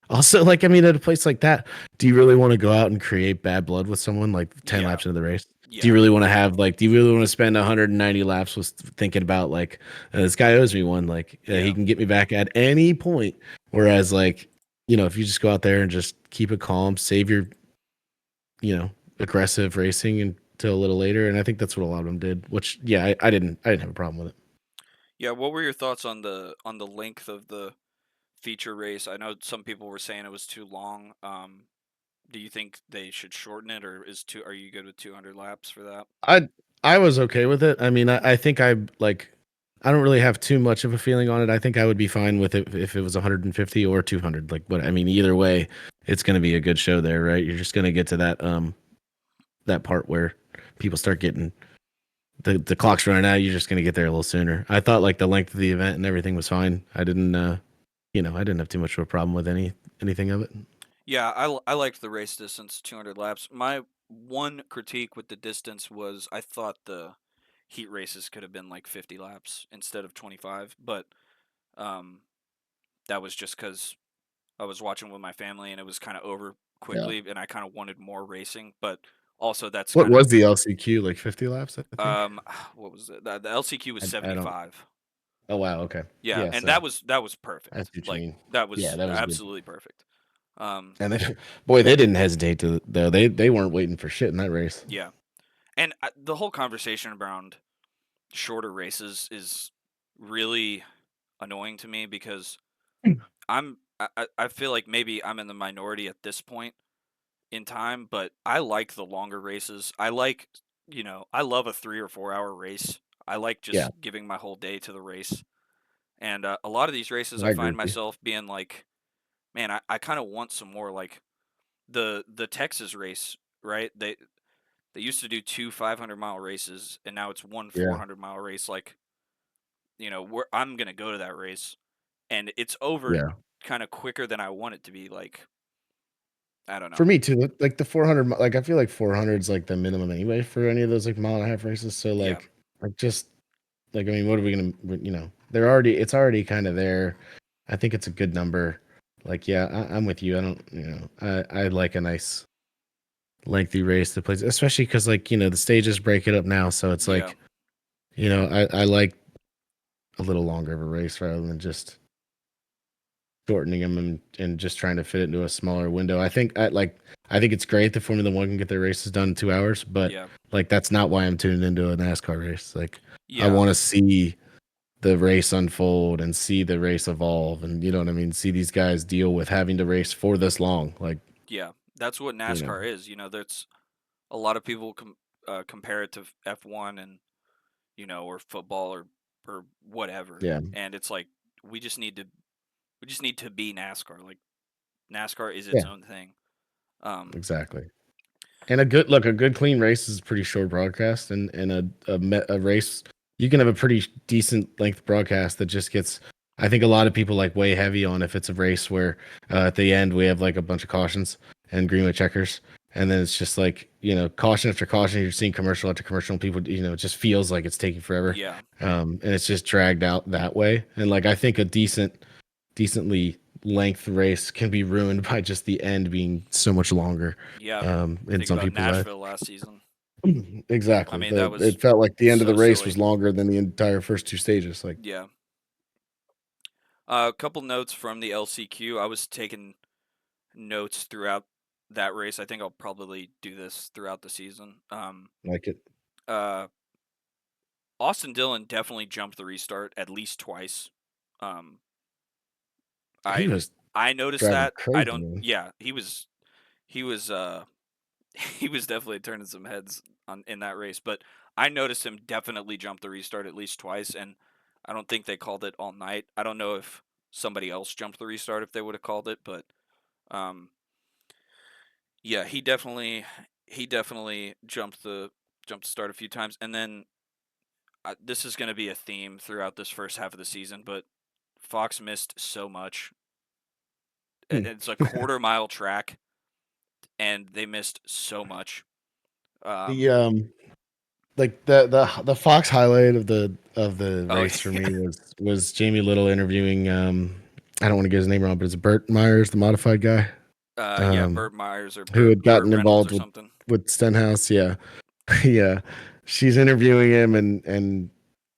Also, like, I mean, at a place like that, do you really want to go out and create bad blood with someone like 10 Yeah. laps into the race? Do you Yeah. really want to have like, do you really want to spend 190 laps with thinking about like, this guy owes me one, like, he Yeah. can get me back at any point. Whereas, like, if you just go out there and just keep it calm, save your, aggressive racing until a little later. And I think that's what a lot of them did, which, yeah, I didn't have a problem with it. Yeah. What were your thoughts on the length of the feature race? I know some people were saying it was too long. Do you think they should shorten it, or are you good with 200 laps for that? I I was okay with it. I mean, I think I don't really have too much of a feeling on it. I think I would be fine with it if it was 150 or 200. Like, but I mean, either way, it's going to be a good show there, right? You're just going to get to that part where people start getting the clock's running out. You're just going to get there a little sooner. I thought like the length of the event and everything was fine. I didn't I didn't have too much of a problem with anything of it. Yeah, I liked the race distance, 200 laps. My one critique with the distance was I thought the heat races could have been like 50 laps instead of 25, but um, that was just because I was watching with my family and it was kind of over Yeah. quickly, and I kind of wanted more racing. But also, that's What kind of was the LCQ? Like 50 laps, I think. what was it? The LCQ was I don't. 75. Oh wow. Okay. Yeah, Yeah. and So that was I perfect. see what you Like mean. that Yeah, was that was good. absolutely perfect. And they, boy, they didn't hesitate to though. They weren't waiting for shit in that race. Yeah, and the whole conversation around shorter races is really annoying to me because I feel like maybe I'm in the minority at this point in time, but I like the longer races. I like, I love a 3 or 4 hour race. I like Yeah, just giving my whole day to the race. And a lot of these races, I I agree find with you. myself being like, man, I kind of want some more like the Texas race, right? They used to do two 500-mile races, and now it's one Yeah, 400-mile race. Like, I'm gonna go to that race, and it's over yeah. kind of quicker than I want it to be. Like, I don't For know. me too. Like the 400, like I feel like 400 is like the minimum anyway for any of those like mile and a half races. So Yeah, like just like I mean, what are we gonna? They're already. It's already kind of there. I think it's a good number. Like yeah, I'm with you. I don't. I like a nice lengthy race that plays, especially because like the stages break it up now. So it's yeah, like I like a little longer of a race rather than just shortening them and just trying to fit it into a smaller window. I think it's great that Formula One can get their races done in 2 hours, but yeah, like that's not why I'm tuning into a NASCAR race. Like I yeah, want to see the race unfold and see the race evolve, and you know what I mean. See these guys deal with having to race for this long. Like yeah. That's what you know, NASCAR is. There's a lot of people compare it to F1 and or football or whatever, yeah, and it's like we just need to we just need to be NASCAR. Like NASCAR is its yeah, own thing. Um, exactly. And a good clean race is a pretty short broadcast, and a race you can have a pretty decent length broadcast that just gets. I think a lot of people like weigh heavy on if it's a race where at the end we have like a bunch of cautions and greenway checkers, and then it's just like, caution after caution. You're seeing commercial after commercial, and people, it just feels like it's taking forever. Yeah. And it's just dragged out that way. And like I think a decently length race can be ruined by just the end being so much longer. Yeah. I mean, In think some about people's eyes. Nashville last season. I Exactly. mean, that was It felt like the end of the so race silly. was longer than the entire first two stages. Like, Yeah. A couple notes from the LCQ. I was taking notes throughout that race. I think I'll probably do this throughout the season. like it. Uh, Austin Dillon definitely jumped the restart at least twice. Um, He I was I noticed driving that. I crazy, don't. man. Yeah, he was he was definitely turning some heads in that race. But I noticed him definitely jump the restart at least twice, and I don't think they called it all night. I don't know if somebody else jumped the restart if they would have called it, but um, yeah, he definitely jumped the start a few times, and then this is going to be a theme throughout this first half of the season, but Fox missed so much. Hmm. It's a quarter-mile track, and they missed so much. The like the Fox highlight of the Oh race for yeah, me was Jamie Little interviewing I don't want to get his name wrong, but it's Burt Myers, the modified guy, yeah, um, Burt Myers or who Burt had gotten Reynolds or involved something. with Stenhouse. Yeah, yeah. She's interviewing him, and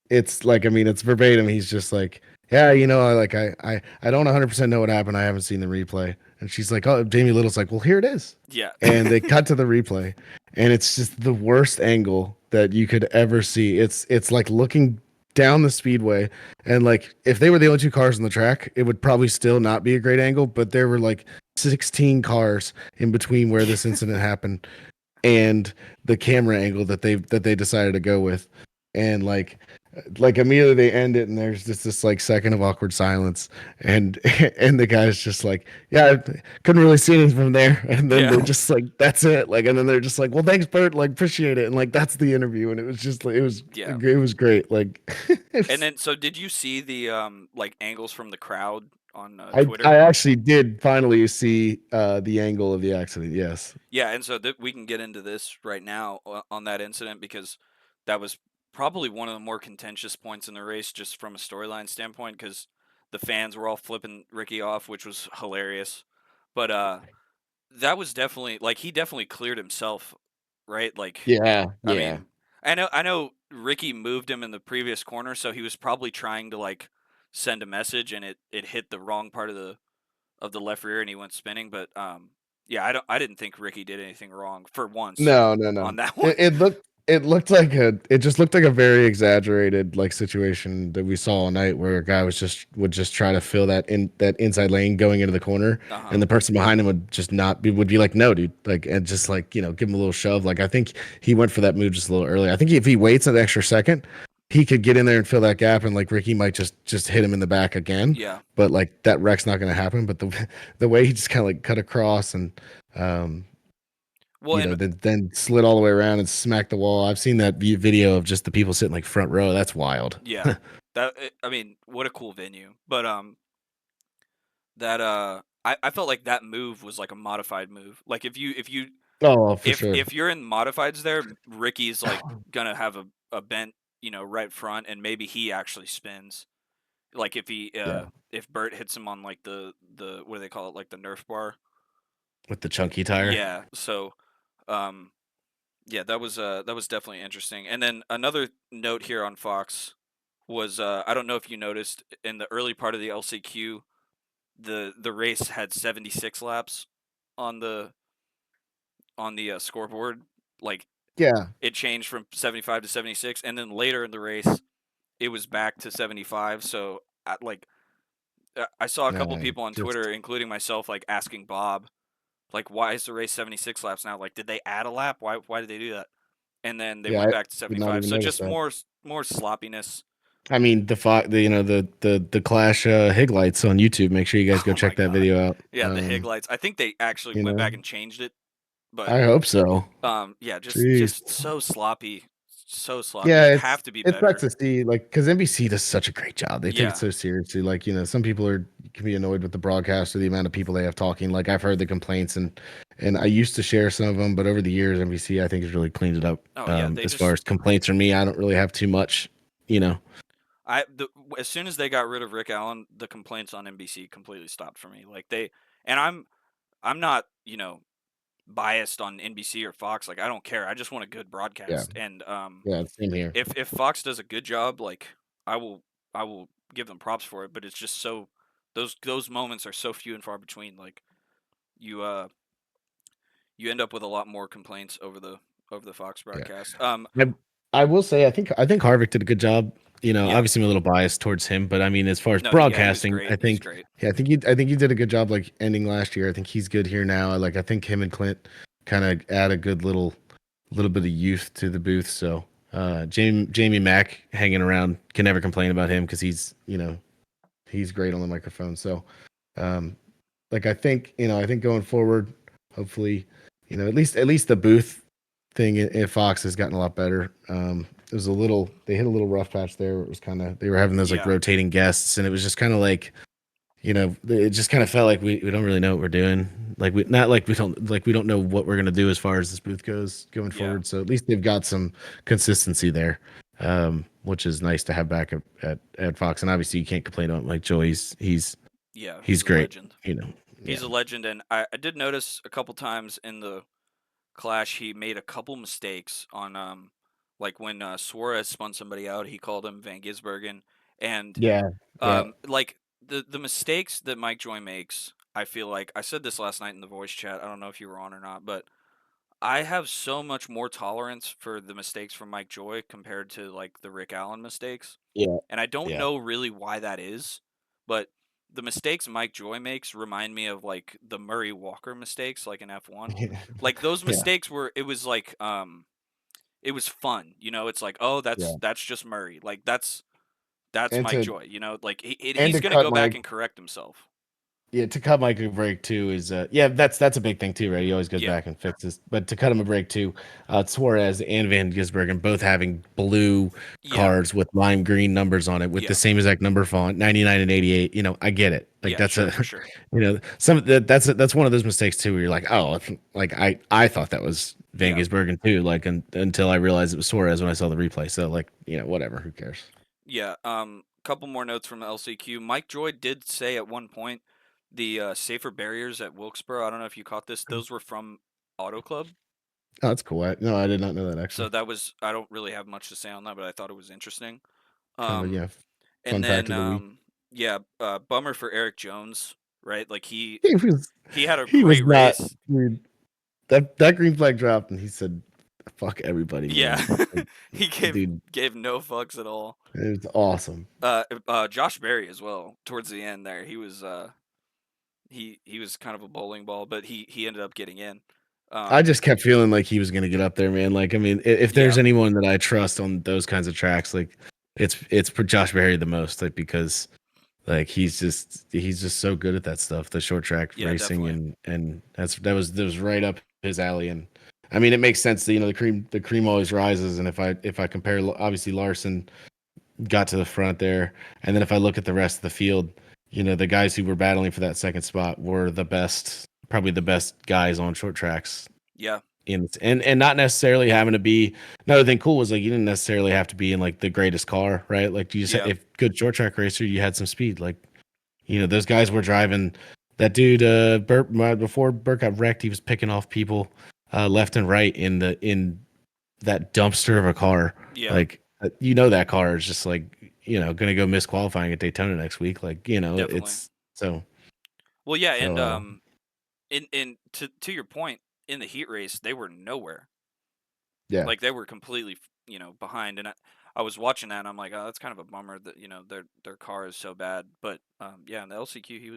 it's like, I mean, it's verbatim. He's just like, yeah, I don't 100% know what happened. I haven't seen the replay. And she's like, oh, Jamie Little's like, well, here it is. Yeah, And they cut to the replay, and it's just the worst angle that you could ever see. It's like looking down the speedway, and like if they were the only two cars on the track, it would probably still not be a great angle. But there were like 16 cars in between where this incident happened, and the camera angle that they decided to go with, and like immediately they end it, and there's just this like second of awkward silence, and and the guy's just like, yeah, I couldn't really see anything from there, and then yeah, they're just like, that's it, like, and then they're just like, well, thanks, Bert, like, appreciate it, and like that's the interview, and it was just like, yeah. it was great, like it And was, then, so did you see the like angles from the crowd on I Twitter? actually did finally see the angle of the accident, yes. Yeah, and so we can get into this right now on that incident because that was probably one of the more contentious points in the race, just from a storyline standpoint, because the fans were all flipping Ricky off, which was hilarious. But that was definitely like he definitely cleared himself, right? Like, Yeah, I yeah. mean, I know Ricky moved him in the previous corner, so he was probably trying to like send a message, and it hit the wrong part of the left rear, and he went spinning. But yeah, I didn't think Ricky did anything wrong for once No, no, no. on that one. It just looked like a very exaggerated like situation that we saw all night, where a guy would just try to fill that inside lane going into the corner, Uh huh. and the person behind him would just not be would be like, no, dude, like, and just like, give him a little shove. Like, I think he went for that move just a little early. I think if he waits an extra second, he could get in there and fill that gap, and like Ricky might just hit him in the back again. Yeah. But like that wreck's not going to happen. But the way he just kind of like cut across, and um Well, and then slid all the way around and smacked the wall. I've seen that video of just the people sitting like front row. That's wild. yeah, I mean, what a cool venue. But that I felt like that move was like a modified move. Like Oh, for sure. if you're in modifieds there, Ricky's like gonna have a bent, right front, and maybe he actually spins. Like Yeah, if Bert hits him on like the what do they call it, like the Nerf bar. with the chunky tire. Yeah. So um yeah, that was definitely interesting. And then another note here on Fox was I don't know if you noticed in the early part of the LCQ, the race had 76 laps on the scoreboard. Like Yeah, it changed from 75 to 76, and then later in the race it was back to 75. So I saw a couple people on just Twitter, including myself, like asking Bob, like, why is the race 76 laps now? Like, did they add a lap? Why did they do that? And then they yeah. went I back to did not 75. even So notice just that. more sloppiness. I mean, the Clash Hig lights on YouTube. Make sure you guys go Oh my check that god. video out. Yeah, the Hig lights. I think they actually You went know, back and changed it, but I hope so. yeah, just Jeez. just so sloppy. So sloppy. Yeah, You have to be it sucks better. to see, like, because NBC does such a great job. They take it Yeah. so seriously. Like, some people can be annoyed with the broadcast or the amount of people they have talking. Like, I've heard the complaints, and and I used to share some of them, but over the years, NBC I think has really cleaned it up. Oh yeah, they As far just as complaints from me, I don't really have too much. You know, as soon as they got rid of Rick Allen, the complaints on NBC completely stopped for me. Like they and I'm not, biased on NBC or Fox. Like I don't care. I just want a good yeah, broadcast. And yeah, same here. if Fox does a good job, like I will I will give them props for it, but it's just so those moments are so few and far between. Like you you end up with a lot more complaints over the Fox Yeah. broadcast. I, I will say I think Harvick did a good job. You know, Yeah. obviously I'm a little biased towards him, but I mean, as far as No, he was broadcasting, great. I He's think great. yeah, I think he did a good job like ending last year. I think he's good here now. Like I think him and Clint kind of add a good little bit of youth to the booth. So Jamie Mack hanging around can never complain about him because he's great on the microphone. So um, like I think going forward, hopefully, at least the booth thing in Fox has gotten a lot better. It was they hit a little rough patch there. Where it was kind of they were having those like Yeah. rotating guests, and it was just kind of like it just kind of felt like we don't really know what we're doing. Like we not like we don't know what we're gonna do as far as this booth goes going Yeah. forward. So at least they've got some consistency there, which is nice to have back at Fox. And obviously you can't complain about Mike Joy. Yeah, He's he's a great. legend. Yeah. He's a legend, and I did notice a couple times in the clash he made a couple mistakes on like when Suarez spun somebody out, he called him Van Gisbergen, and Yeah. Yeah. like the mistakes that Mike Joy makes, I feel like I said this last night in the voice chat. I don't know if you were on or not, but I have so much more tolerance for the mistakes from Mike Joy compared to like the Rick Allen mistakes. Yeah. And I don't Yeah. know really why that is, but the mistakes Mike Joy makes remind me of like the Murray Walker mistakes like in F1. Like those Yeah. mistakes were it was like it was fun, it's like, "Oh, Yeah. that's just Murray." Like that's And Mike Joy, like and he's to going to cut go back Mike and correct himself. Yeah, to cut Mike a break too is that's a big thing too, right? He always goes Yeah. back and fixes. But to cut him a break too, Suarez and Van Gisbergen both having blue Yeah. cards with lime green numbers on it with the Yeah. same exact number font, 99 and 88. I get it. Like Yeah, that's sure, a for sure. that's one of those mistakes too where you're like, oh, like I thought that was Van Yeah. Gisbergen too, like until I realized it was Suarez when I saw the replay. So like, whatever, who cares? Yeah. Couple more notes from LCQ. Mike Joy did say at one point the safer barriers at Wilkesboro. I don't know if you caught this. Those were from Auto Club. Oh, that's cool. No, I did not know that So actually. that was I don't really have much to say on that, but I thought it was interesting. Kind of Um, fun and fact then of the week. yeah, bummer for Eric Jones, right? Like He was he had a he was great not race. dude. That green flag dropped, and he said, "Fuck everybody, Yeah, man." Like, he dude, gave no fucks at all. it was awesome. Josh Berry as well. Towards the end there, he was kind of a bowling ball, but he ended up getting in. I Um, just kept feeling like he was gonna get up there, man. Like, I mean, if there's yeah, anyone that I trust on those kinds of tracks, like, it's for Josh Berry the most, like because like he's just so good at that stuff, the short track yeah, racing, definitely. and that was right up his alley. And I mean, it makes sense that the cream always rises. And if I compare, obviously Larson got to the front there. And then if I look at the rest of the field, the guys who were battling for that second spot were probably the best guys on short tracks Yeah, and not necessarily having to be. Another thing cool was like you didn't necessarily have to be in like the greatest car, right? Like you just yeah, if good short track racer, you had some speed. Like those guys were driving. That dude, before Burt got wrecked, he was picking off people left and right in that dumpster of a car. yeah, Like that car is just like gonna go miss qualifying at Daytona next week. Like definitely. it's so Well, yeah, so. and in to your point, in the heat race, they were nowhere. Yeah, Like they were completely, behind. And I was watching that, and I'm like, oh, that's kind of a bummer that their car is so bad. But yeah, in the LCQ, he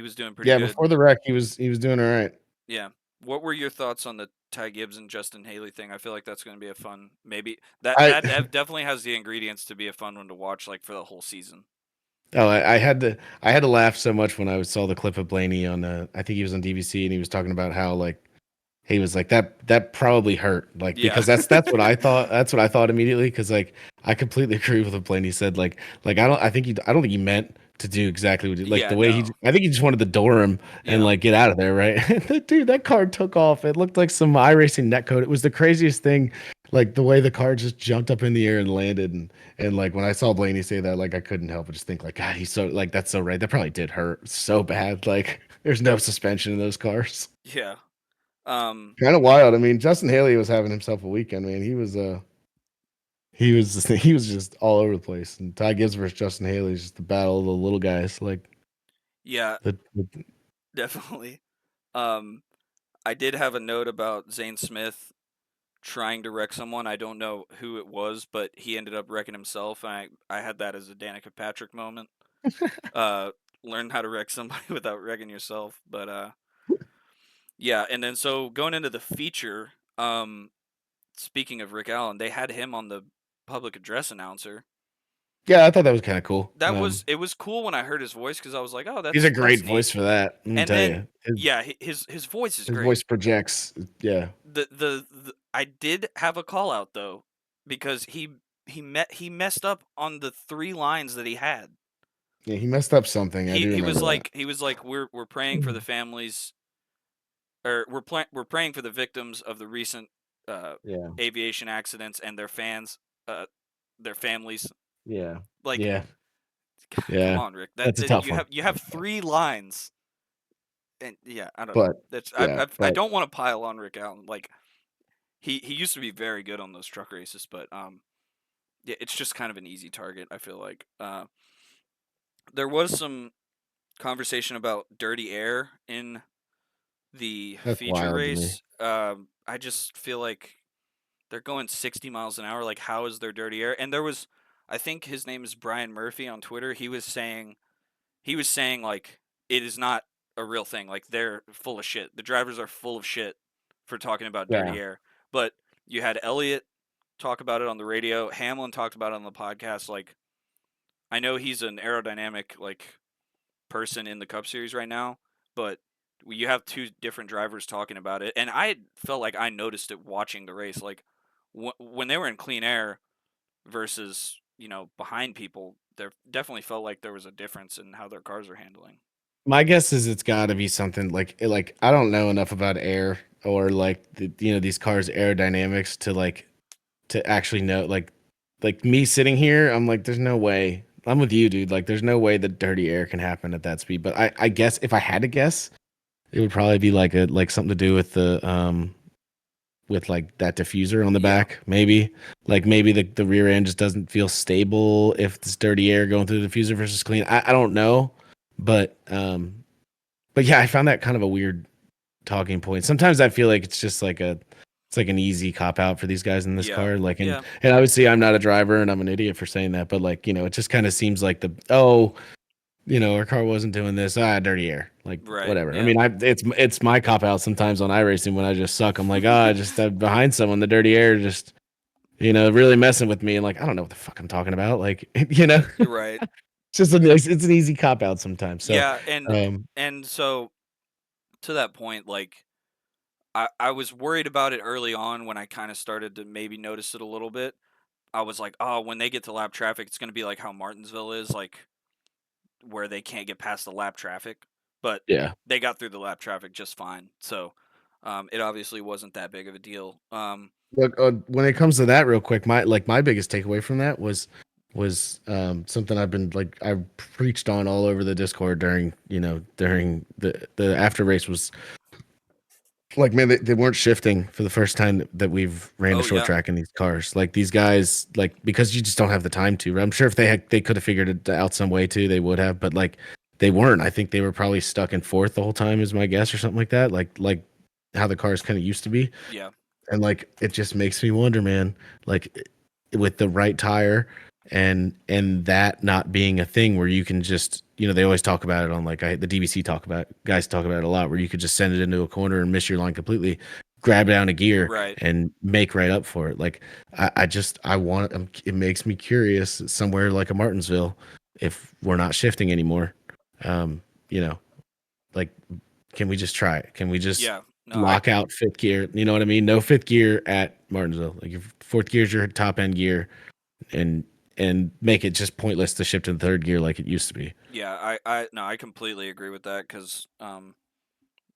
was doing pretty yeah. good. Before the wreck, he was doing all right. Yeah. What were your thoughts on the Ty Gibbs and Justin Haley thing? I feel like that's going to be a fun, maybe I definitely has the ingredients to be a fun one to watch, like for the whole season. Oh, I had to laugh so much when I saw the clip of Blaney on I think he was on DVC and he was talking about how like he was like that probably hurt like Yeah. because that's what I thought immediately because like I completely agree with what Blaney said like I don't think he meant to do exactly what like Yeah, the way he. no. I think he just wanted to door him and Yeah. like get out of there, right? Dude, that car took off. It looked like some iRacing netcode. It was the craziest thing. Like the way the car just jumped up in the air and landed, and like when I saw Blaney say that, like I couldn't help but just think like, God, he's so like that's so right. That probably did hurt so bad. Like there's no suspension in those cars. Yeah. Kind of wild. I mean, Justin Haley was having himself a weekend, man. He was just all over the place. And Ty Gibbs versus Justin Haley is just the battle of the little guys. Like Yeah, the definitely. Um, I did have a note about Zane Smith trying to wreck someone. I don't know who it was, but he ended up wrecking himself. And I had that as a Danica Patrick moment. Uh, learn how to wreck somebody without wrecking yourself. But yeah, and then so going into the feature, speaking of Rick Allen, they had him on the public address announcer. Yeah, I thought that was kind of cool. It was cool when I heard his voice because I was like, oh, He's a that's great neat. voice for that. Let me And tell then you, yeah, his voice is his great. voice projects. Yeah, The I did have a call out though because he messed up on the three lines that he had. yeah, he messed up something. I do He was remember that. like we're praying for the families or we're praying for the victims of the recent uh, Yeah, aviation accidents and their fans their families. yeah, Like yeah, come yeah. on, Rick. That's a tough one. You have three lines. And yeah, I don't know. But That's yeah, I but don't want to pile on Rick Allen. Like he used to be very good on those truck races, but yeah, it's just kind of an easy target. I feel like there was some conversation about dirty air in the that's feature wild to me. race. I just feel like they're going 60 miles an hour. Like, how is there dirty air? And there was, I think his name is Brian Murphy on Twitter. He was saying like it is not a real thing. Like they're full of shit. The drivers are full of shit for talking about Yeah, dirty air. But you had Elliott talk about it on the radio. Hamlin talked about it on the podcast. Like I know he's an aerodynamic like person in the Cup Series right now, but you have two different drivers talking about it, and I felt like I noticed it watching the race. Like when they were in clean air versus behind people, there definitely felt like there was a difference in how their cars are handling. my guess is it's got to be something like I don't know enough about air or like these cars aerodynamics to like to actually know like me sitting here. I'm like, there's no way. I'm with you, dude. Like, there's no way that dirty air can happen at that speed. But I guess if I had to guess, it would probably be like something to do with the with like that diffuser on the Yeah, back, maybe. Like maybe the rear end just doesn't feel stable if it's dirty air going through the diffuser versus clean. I don't know. But yeah, I found that kind of a weird talking point. Sometimes I feel like it's just like it's like an easy cop out for these guys in this yeah, car. Like yeah. and obviously I'm not a driver and I'm an idiot for saying that, but like, it just kind of seems like our car wasn't doing this. Dirty air. Like Right. whatever. I Yeah. mean, it's my cop out sometimes on iRacing when I just suck. I'm like, I'm behind someone. The dirty air just really messing with me. And like, I don't know what the fuck I'm talking about. Like, Right. it's an easy cop out sometimes. So, Yeah, um, and so to that point, like I was worried about it early on when I kind of started to maybe notice it a little bit. I was like, oh, when they get to lap traffic, it's going to be like how Martinsville is, like where they can't get past the lap traffic. But yeah. they got through the lap traffic just fine. So it obviously wasn't that big of a deal. Look, when it comes to that, real quick, my biggest takeaway from that was something I've preached on all over the Discord during the after race was like, man, they weren't shifting for the first time that we've ran a Oh short yeah, track in these cars. Like these guys, like because you just don't have the time to. I'm sure if they could have figured it out some way too, they would have. But like they weren't. I think they were probably stuck in fourth the whole time, is my guess, or something like that. Like how the cars kind of used to be. yeah, And like it just makes me wonder, man, like with the right tire and that not being a thing where you can just, they always talk about it on like the DBC guys talk about it a lot, where you could just send it into a corner and miss your line completely, grab down a gear right. and make right up for it. Like I want it makes me curious somewhere like a Martinsville if we're not shifting anymore. Um, you know, like can we just try it? Can we just Yeah. No, I lock out fifth gear? You know what I mean? No fifth gear at Martinsville. Like if fourth gear is your top end gear, and and make it just pointless to shift to the third gear like it used to be. Yeah, I completely agree with that because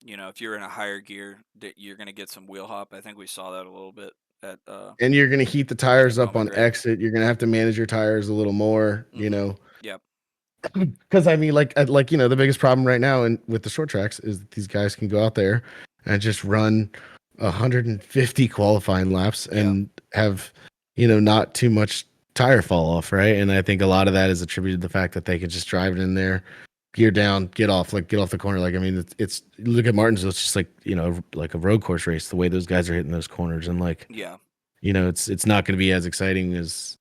if you're in a higher gear, that you're gonna get some wheel hop. I think we saw that a little bit at And you're going to heat the tires up Bowman on Gray. exit. You're going to have to manage your tires a little more, Yep. because I mean, the biggest problem right now and with the short tracks is that these guys can go out there and just run 150 qualifying laps Yeah. and have not too much tire fall off, right? And I think a lot of that is attributed to the fact that they could just drive it in there, gear down, get off the corner. Like, I mean, it's look at Martinsville, it's just like like a road course race. The way those guys are hitting those corners, and like Yeah. it's not going to be as exciting as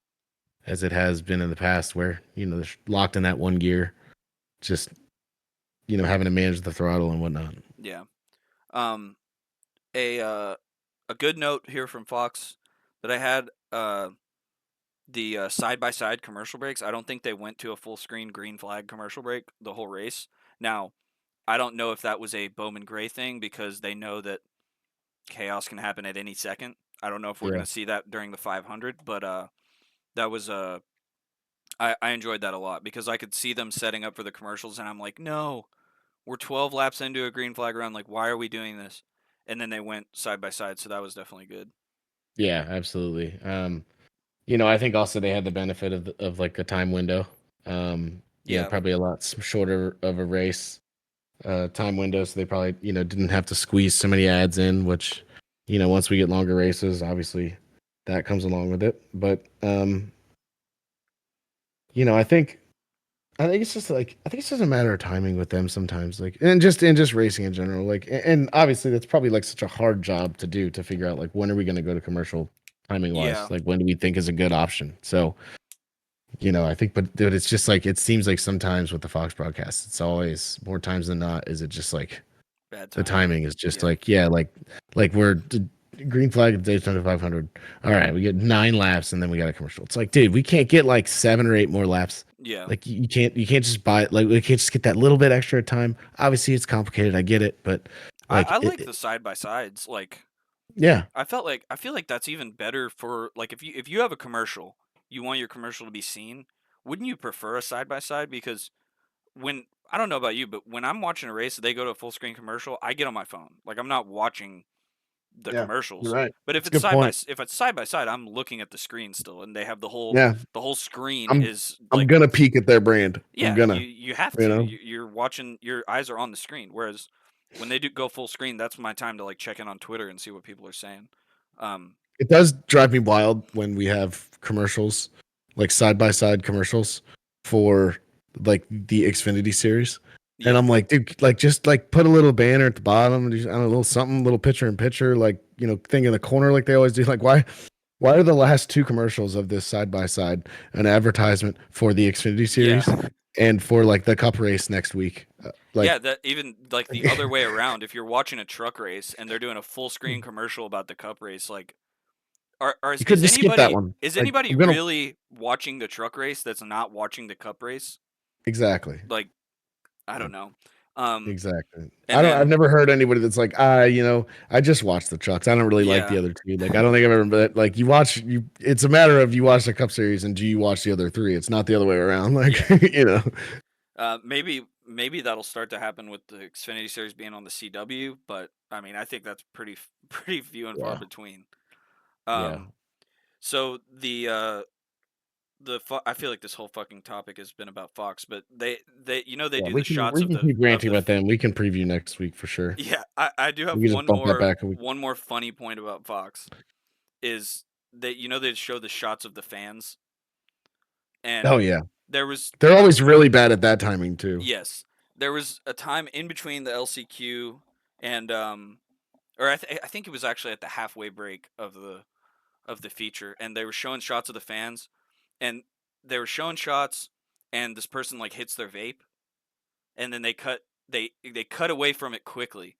it has been in the past, where they're locked in that one gear, just having to manage the throttle and whatnot. Yeah. Um, a good note here from Fox that I had the side by side commercial breaks. I don't think they went to a full screen green flag commercial break the whole race. Now, I don't know if that was a Bowman Gray thing because they know that chaos can happen at any second. I don't know if we're Yeah. gonna see that during the 500, but that was I enjoyed that a lot because I could see them setting up for the commercials, and I'm like, no, we're 12 laps into a green flag run. Like, why are we doing this? And then they went side by side, so that was definitely good. Yeah, absolutely. I think also they had the benefit of like a time window. Yeah, Probably a lot shorter of a race time window, so they probably didn't have to squeeze so many ads in, which once we get longer races, obviously that comes along with it. But I think it's just like I think it's just a matter of timing with them sometimes, like and just racing in general. Like, and obviously that's probably like such a hard job to do, to figure out like when are we going to go to commercial timing yeah, wise, like when do we think is a good option. So I think, but dude, it's just like it seems like sometimes with the Fox broadcast, it's always more times than not is it just like bad the timing. timing is just Yeah, like, yeah, like green flag at Daytona 500. All right, we get 9 laps and then we got a commercial. It's like, dude, we can't get like 7 or 8 more laps. yeah. Like you can't just buy it. Like we can't just get that little bit extra time. Obviously, it's complicated. I get it, but like I like the side by sides. Like, yeah, I feel like that's even better for like if you have a commercial, you want your commercial to be seen. Wouldn't you prefer a side by side? Because when I don't know about you, but when I'm watching a race, they go to a full screen commercial. I get on my phone. Like I'm not watching the yeah, you're commercials. right. But It's a good point. if it's side by side, I'm looking at the screen still, and they have Yeah, the whole screen I'm is I'm like gonna peek at their brand. I'm yeah, gonna, you have you to. know. You're watching. Your eyes are on the screen. Whereas when they do go full screen, that's my time to like check in on Twitter and see what people are saying. Um, It does drive me wild when we have commercials, like side by side commercials for like the Xfinity series. And yeah, I'm like, dude, like just like put a little banner at the bottom, just, I don't know, a little something, little picture in picture, like, thing in the corner like they always do. Like, why are the last 2 commercials of this side by side an advertisement for the Xfinity yeah, series and for like the cup race next week? yeah. Like, That even like the other way around. If you're watching a truck race and they're doing a full screen commercial about the Cup race, like, you could just skip that one. is Like, anybody I'm gonna really watching the truck race that's not watching the Cup race? exactly. Like, I don't know. Um, Exactly. and I've then never heard anybody that's like, I just watch the trucks. I don't really like the yeah, other two. Like, I don't think I've ever, but like it's a matter of you watch the Cup Series and do you watch the other three? It's not the other way around. Like, yeah. you know, Maybe that'll start to happen with the Xfinity series being on the CW, but I mean, I think that's pretty few and far yeah, between. yeah, Um, so I feel like this whole fucking topic has been about Fox, but they they yeah. do We the can shots we of can keep ranting the about them. We can preview next week for sure. yeah. I do have We can just bump that back a week. one more funny point about Fox is that they show the shots of the fans, Oh and yeah, there was they're a always really bad at that timing too. yes, there was a time in between the LCQ and or I think it was actually at the halfway break of the feature, and they were showing shots of the fans, and they were showing shots, and this person like hits their vape, and then they cut away from it quickly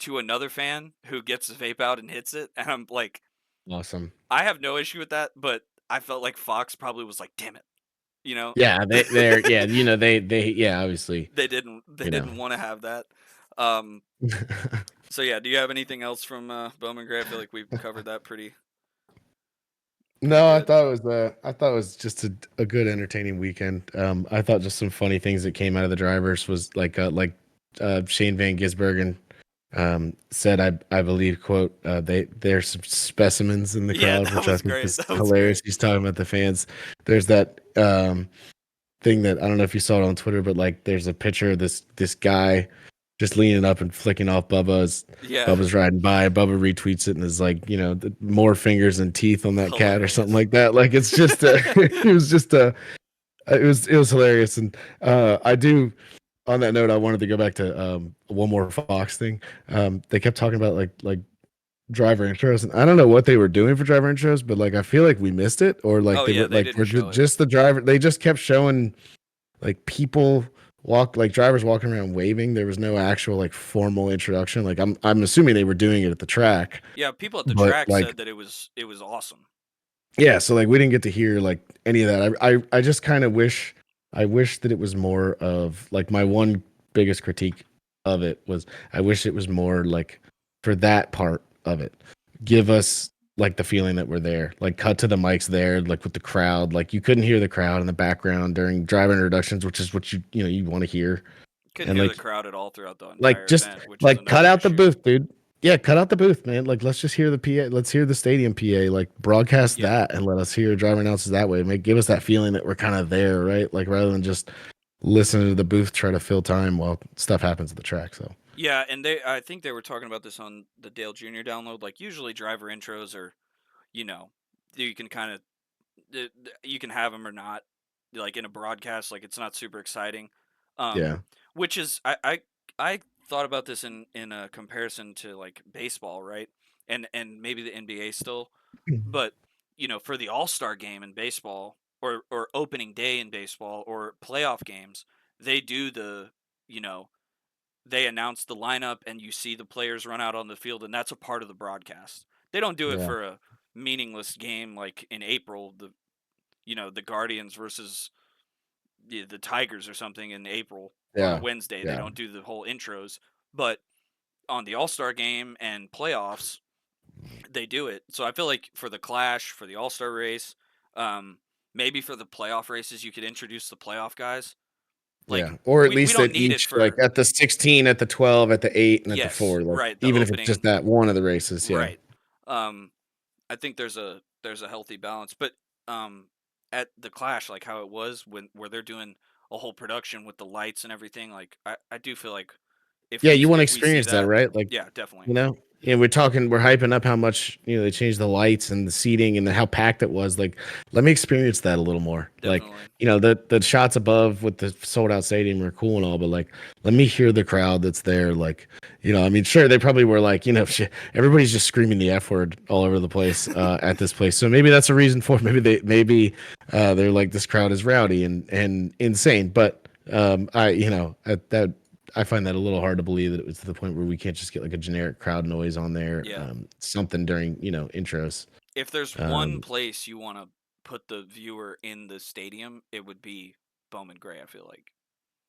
to another fan who gets the vape out and hits it, and I'm like, Awesome. I have no issue with that, but I felt like Fox probably was like, damn it, you know, Yeah, they're yeah, they yeah, obviously, they you know. didn't want to have that. Um, so yeah, do you have anything else from Bowman Gray? I feel like we've covered that pretty. Pretty No, good. I thought it was just a good entertaining weekend. I thought just some funny things that came out of the drivers was Shane Van Gisbergen said, I believe, quote, there's some specimens in the Yeah, crowd, that which I was think great. is That was hilarious. great. He's talking about the fans. There's that thing that I don't know if you saw it on Twitter, but like there's a picture of this guy just leaning up and flicking off Yeah, Bubba's riding by. Bubba retweets it and is like, more fingers and teeth on that cat or something hilarious. like that. Like it's just it was just it was hilarious. And I do, on that note, I wanted to go back to one more Fox thing. They kept talking about like driver intros, and I don't know what they were doing for driver intros, but like I feel like we missed it, or like Oh they yeah, were they like didn't we're show it. just the driver. They just kept showing like people like drivers walking around waving. There was no actual like formal introduction. Like I'm assuming they were doing it at the track, Yeah, people at the but track like said that it was awesome. yeah, so like we didn't get to hear like any of that. I just kind of wish, I wish that it was more of like my one biggest critique of it was I wish it was more like for that part of it. Give us like the feeling that we're there. Like cut to the mics there, like with the crowd. Like you couldn't hear the crowd in the background during driver introductions, which is what you want to hear. Couldn't And hear the like crowd at all throughout the like entire just event, which is like cut another out the issue. booth, dude. Yeah, cut out the booth, man. Like let's just hear the PA. Let's hear the stadium PA. Like broadcast Yeah. that and let us hear driver announces that way. Give us that feeling that we're kind of there, right? Like rather than just listening to the booth try to fill time while stuff happens at the track. So Yeah, and I think they were talking about this on the Dale Jr. download. Like usually driver intros are, you know, you can kind of you can have them or not, like in a broadcast. Like it's not super exciting. Um, yeah, which is I thought about this in a comparison to like baseball, right? And maybe the NBA still, but for the All-Star game in baseball or opening day in baseball or playoff games, they do you know they announce the lineup and you see the players run out on the field, and that's a part of the broadcast. They don't do it yeah, for a meaningless game like in April, the Guardians versus the Tigers or something in April on a yeah, Wednesday. They yeah, don't do the whole intros, but on the All-Star game and playoffs, they do it. So I feel like for the Clash, for the All-Star race, um, maybe for the playoff races, you could introduce the playoff guys. Like yeah. Or at we least don't at need it each, like for. at the 16, at the 12, at the 8, and at the Yes, 4. Like right, the even if it's just opening. that one of the races. Yeah, Right. Um, I think there's a healthy balance, but um, at the Clash, like how it was where they're doing a whole production with the lights and everything, like I do feel like if yeah. we You want to if we see experience that, that, right? Like yeah, definitely, Yeah, we're hyping up how much, they changed the lights and the seating and how packed it was. Like, let me experience that a little more. Like, definitely, the shots above with the sold out stadium are cool and all, but like, let me hear the crowd that's there. Like, I mean, sure, they probably were like, everybody's just screaming the F word all over the place at this place. So maybe that's a reason for it. They're like, this crowd is rowdy and insane. But at that I find that a little hard to believe that it was to the point where we can't just get like a generic crowd noise on there, yeah. something during intros. If there's one Um, place you want to put the viewer in the stadium, it would be Bowman Gray. I feel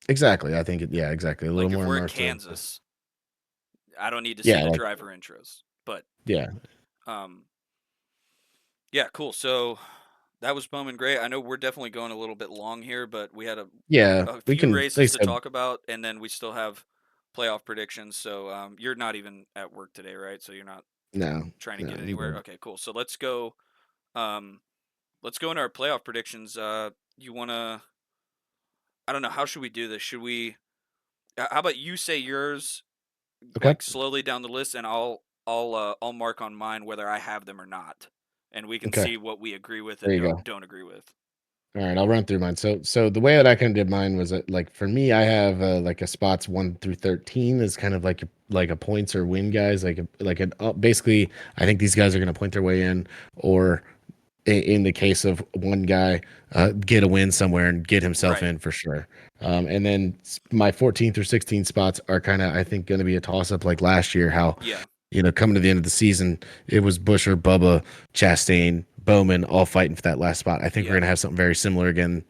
exactly. I think yeah, exactly. A little like if more we're at immersive. Kansas, I don't need to see Yeah, the like driver intros, but yeah, um, yeah, cool. So that was Bowman Gray. I know we're definitely going a little bit long here, but we had a yeah. a We few can. They races to said talk about, and then we still have playoff predictions. So you're not even at work today, right? So you're not no, trying to no. get I'm anywhere. good. Okay, cool. So let's go. Um, let's go into our playoff predictions. You wanna? I don't know. How should we do this? Should we? How about you say yours Okay, like slowly down the list, and I'll mark on mine whether I have them or not, and we can okay. see what we agree with There and you go. don't agree with. All right, I'll run through mine. So the way that I kind of did mine was that, like for me, I have like a spots 1 through 13 is kind of like a points or win guys, basically. I think these guys are going to point their way in, or in the case of one guy, get a win somewhere and get himself Right. in for sure. And then my 14 through 16 spots are kind of, I think, going to be a toss up like last year. How, Yeah. coming to the end of the season, it was Busher, Bubba, Chastain, Bowman all fighting for that last spot. I think we're Yeah. going to have something very similar again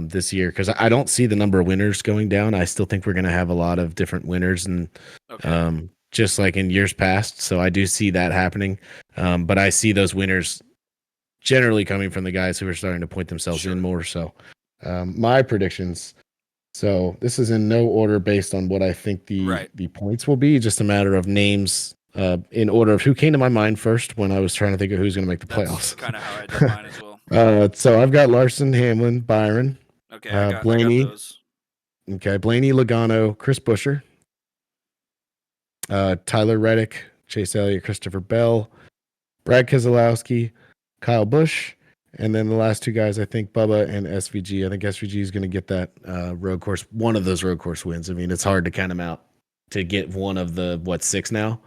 this year because I don't see the number of winners going down. I still think we're going to have a lot of different winners and Okay. just like in years past. So I do see that happening. But I see those winners generally coming from the guys who are starting to point themselves in Sure. more. So, my predictions. So this is in no order based on what I think Right. the points will be. Just a matter of names in order of who came to my mind first when I was trying to think of who's going to make the That's playoffs. kind of how I did mine as well. So I've got Larson, Hamlin, Byron, Okay, I got Blaney. those. Okay, Blaney, Logano, Chris Busher, Tyler Reddick, Chase Elliott, Christopher Bell, Brad Keselowski, Kyle Busch, and then the last two guys, I think Bubba and SVG. I think SVG is going to get that road course, one of those road course wins. I mean, it's hard to count him out to get one of the six now.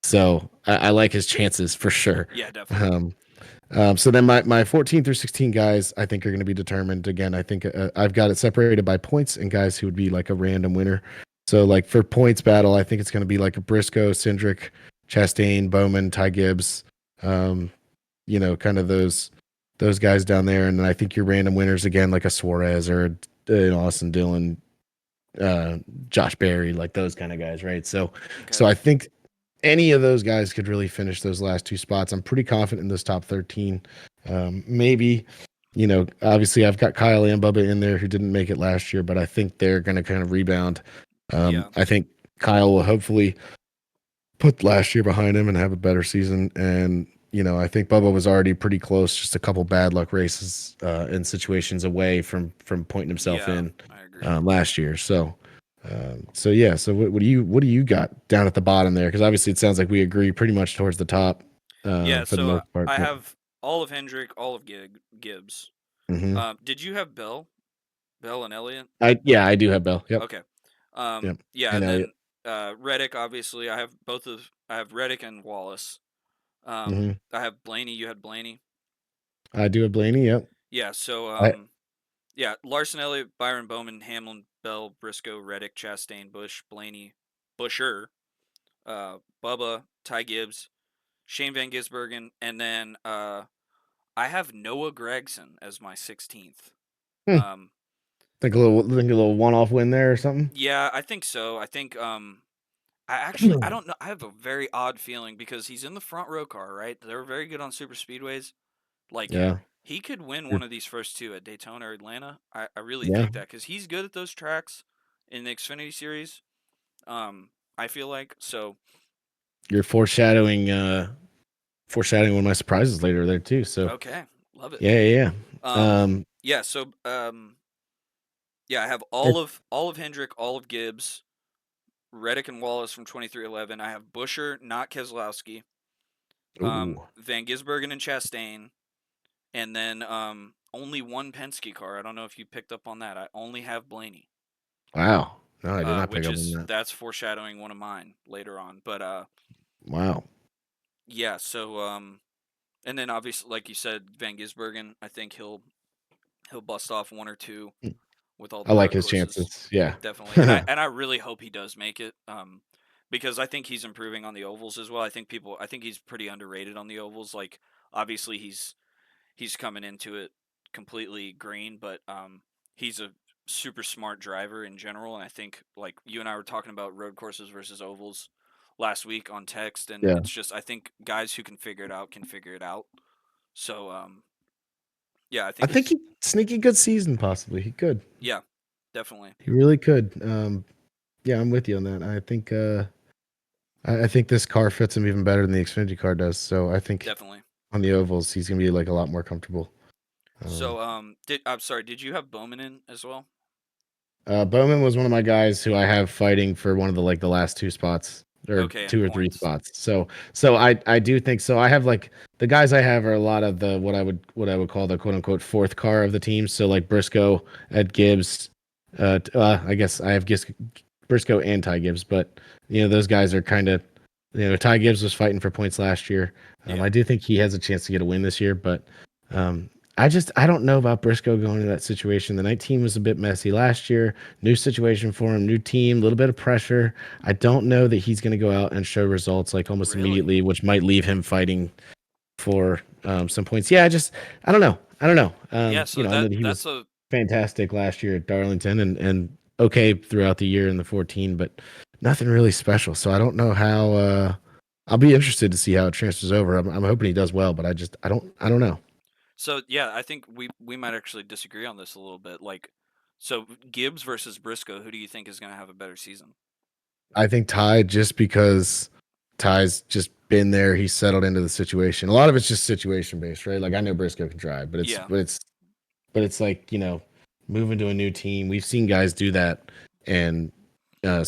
So I like his chances for sure. Yeah, definitely. So then my 14 through 16 guys, I think are going to be determined. Again, I think I've got it separated by points and guys who would be like a random winner. So like for points battle, I think it's going to be like a Briscoe, Cindric, Chastain, Bowman, Ty Gibbs. Um, kind of those guys down there, and then I think your random winners again, like a Suarez or Austin Dillon, Josh Berry, like those kind of guys, right? So, Okay. so I think any of those guys could really finish those last two spots. I'm pretty confident in this top 13. Maybe, obviously I've got Kyle and Bubba in there who didn't make it last year, but I think they're going to kind of rebound. Yeah. I think Kyle will hopefully put last year behind him and have a better season. And I think Bubba was already pretty close, just a couple bad luck races and situations away from pointing himself Yeah, in I agree. last year. So yeah. So what do you got down at the bottom there? Because obviously it sounds like we agree pretty much towards the top Yeah, for the so most part. I But have all of Hendrick, all of Gibbs. mhm. Did you have Bell? Bell and Elliott? I do have Bell. Yep. Okay. Yep. Yeah, And and Elliott. then Reddick, obviously, I have Reddick and Wallace. Hmm. I have Blaney. You had Blaney. I do have Blaney. Yep. Yeah. So I yeah, Larson, Elliott, Byron, Bowman, Hamlin, Bell, Briscoe, Reddick, Chastain, Bush, Blaney, Busher, Bubba, Ty Gibbs, Shane Van Gisbergen, and then I have Noah Gregson as my 16th. hmm, Um, think a little one off win there or something. yeah, I think so. I think I don't know. I have a very odd feeling because he's in the front row car, right? They're very good on super speedways. Like Yeah. he could win Sure. one of these first two at Daytona or Atlanta. I really Yeah. think that because he's good at those tracks in the Xfinity Series. I feel like so. You're foreshadowing one of my surprises later there too. So Okay, love it. yeah. Yeah. So yeah, I have It, all of Hendrick, all of Gibbs, Reddick and Wallace from 2311. I have Busher, not Keselowski, ooh, Van Gisbergen and Chastain, and then only one Penske car. I don't know if you picked up on that. I only have Blaney, wow. No, I did not pick which up on is that. that's foreshadowing one of mine later on. But Wow. yeah. So and then obviously, like you said, Van Gisbergen. I think he'll bust off one or two with all I the like road his courses. chances. Yeah. Definitely. And I really hope he does make it. Because I think he's improving on the ovals as well. I think he's pretty underrated on the ovals. Like obviously he's coming into it completely green, but he's a super smart driver in general. And I think like you and I were talking about road courses versus ovals last week on text, and Yeah. it's just I think guys who can figure it out can figure it out. So yeah, I I think think he's he sneaky good season possibly. He could. yeah, definitely. He really could. Yeah, I'm with you on that. I think I think this car fits him even better than the Xfinity car does. So I think Definitely. on the ovals he's gonna be like a lot more comfortable. Um, So I'm sorry, did you have Bowman in as well? Bowman was one of my guys who I have fighting for one of the last two spots or Okay, and two or three points. spots. So I do think so. I have like the guys I have are a lot of the what I would call the quote unquote fourth car of the team. So like Briscoe, Ed Gibbs, I guess I have Briscoe and Ty Gibbs, but those guys are kind of Ty Gibbs was fighting for points last year. Yeah. I do think he has a chance to get a win this year, but um, I don't know about Briscoe going into that situation. The 19 was a bit messy last year. New situation for him, new team, a little bit of pressure. I don't know that he's going to go out and show results like almost Really? immediately, which might leave him fighting for some points. Yeah, I don't know. I don't know. Yeah, so I know that he that's was a fantastic last year at Darlington and okay throughout the year in the 14, but nothing really special. So I don't know how. I'll be interested to see how it transfers over. I'm hoping he does well, but I don't know. So yeah, I think we might actually disagree on this a little bit. Like, so Gibbs versus Briscoe, who do you think is going to have a better season? I think Ty, just because Ty's just been there, he's settled into the situation. A lot of it's just situation based, right? Like I know Briscoe can drive, but Yeah, it's like, moving to a new team. We've seen guys do that, and a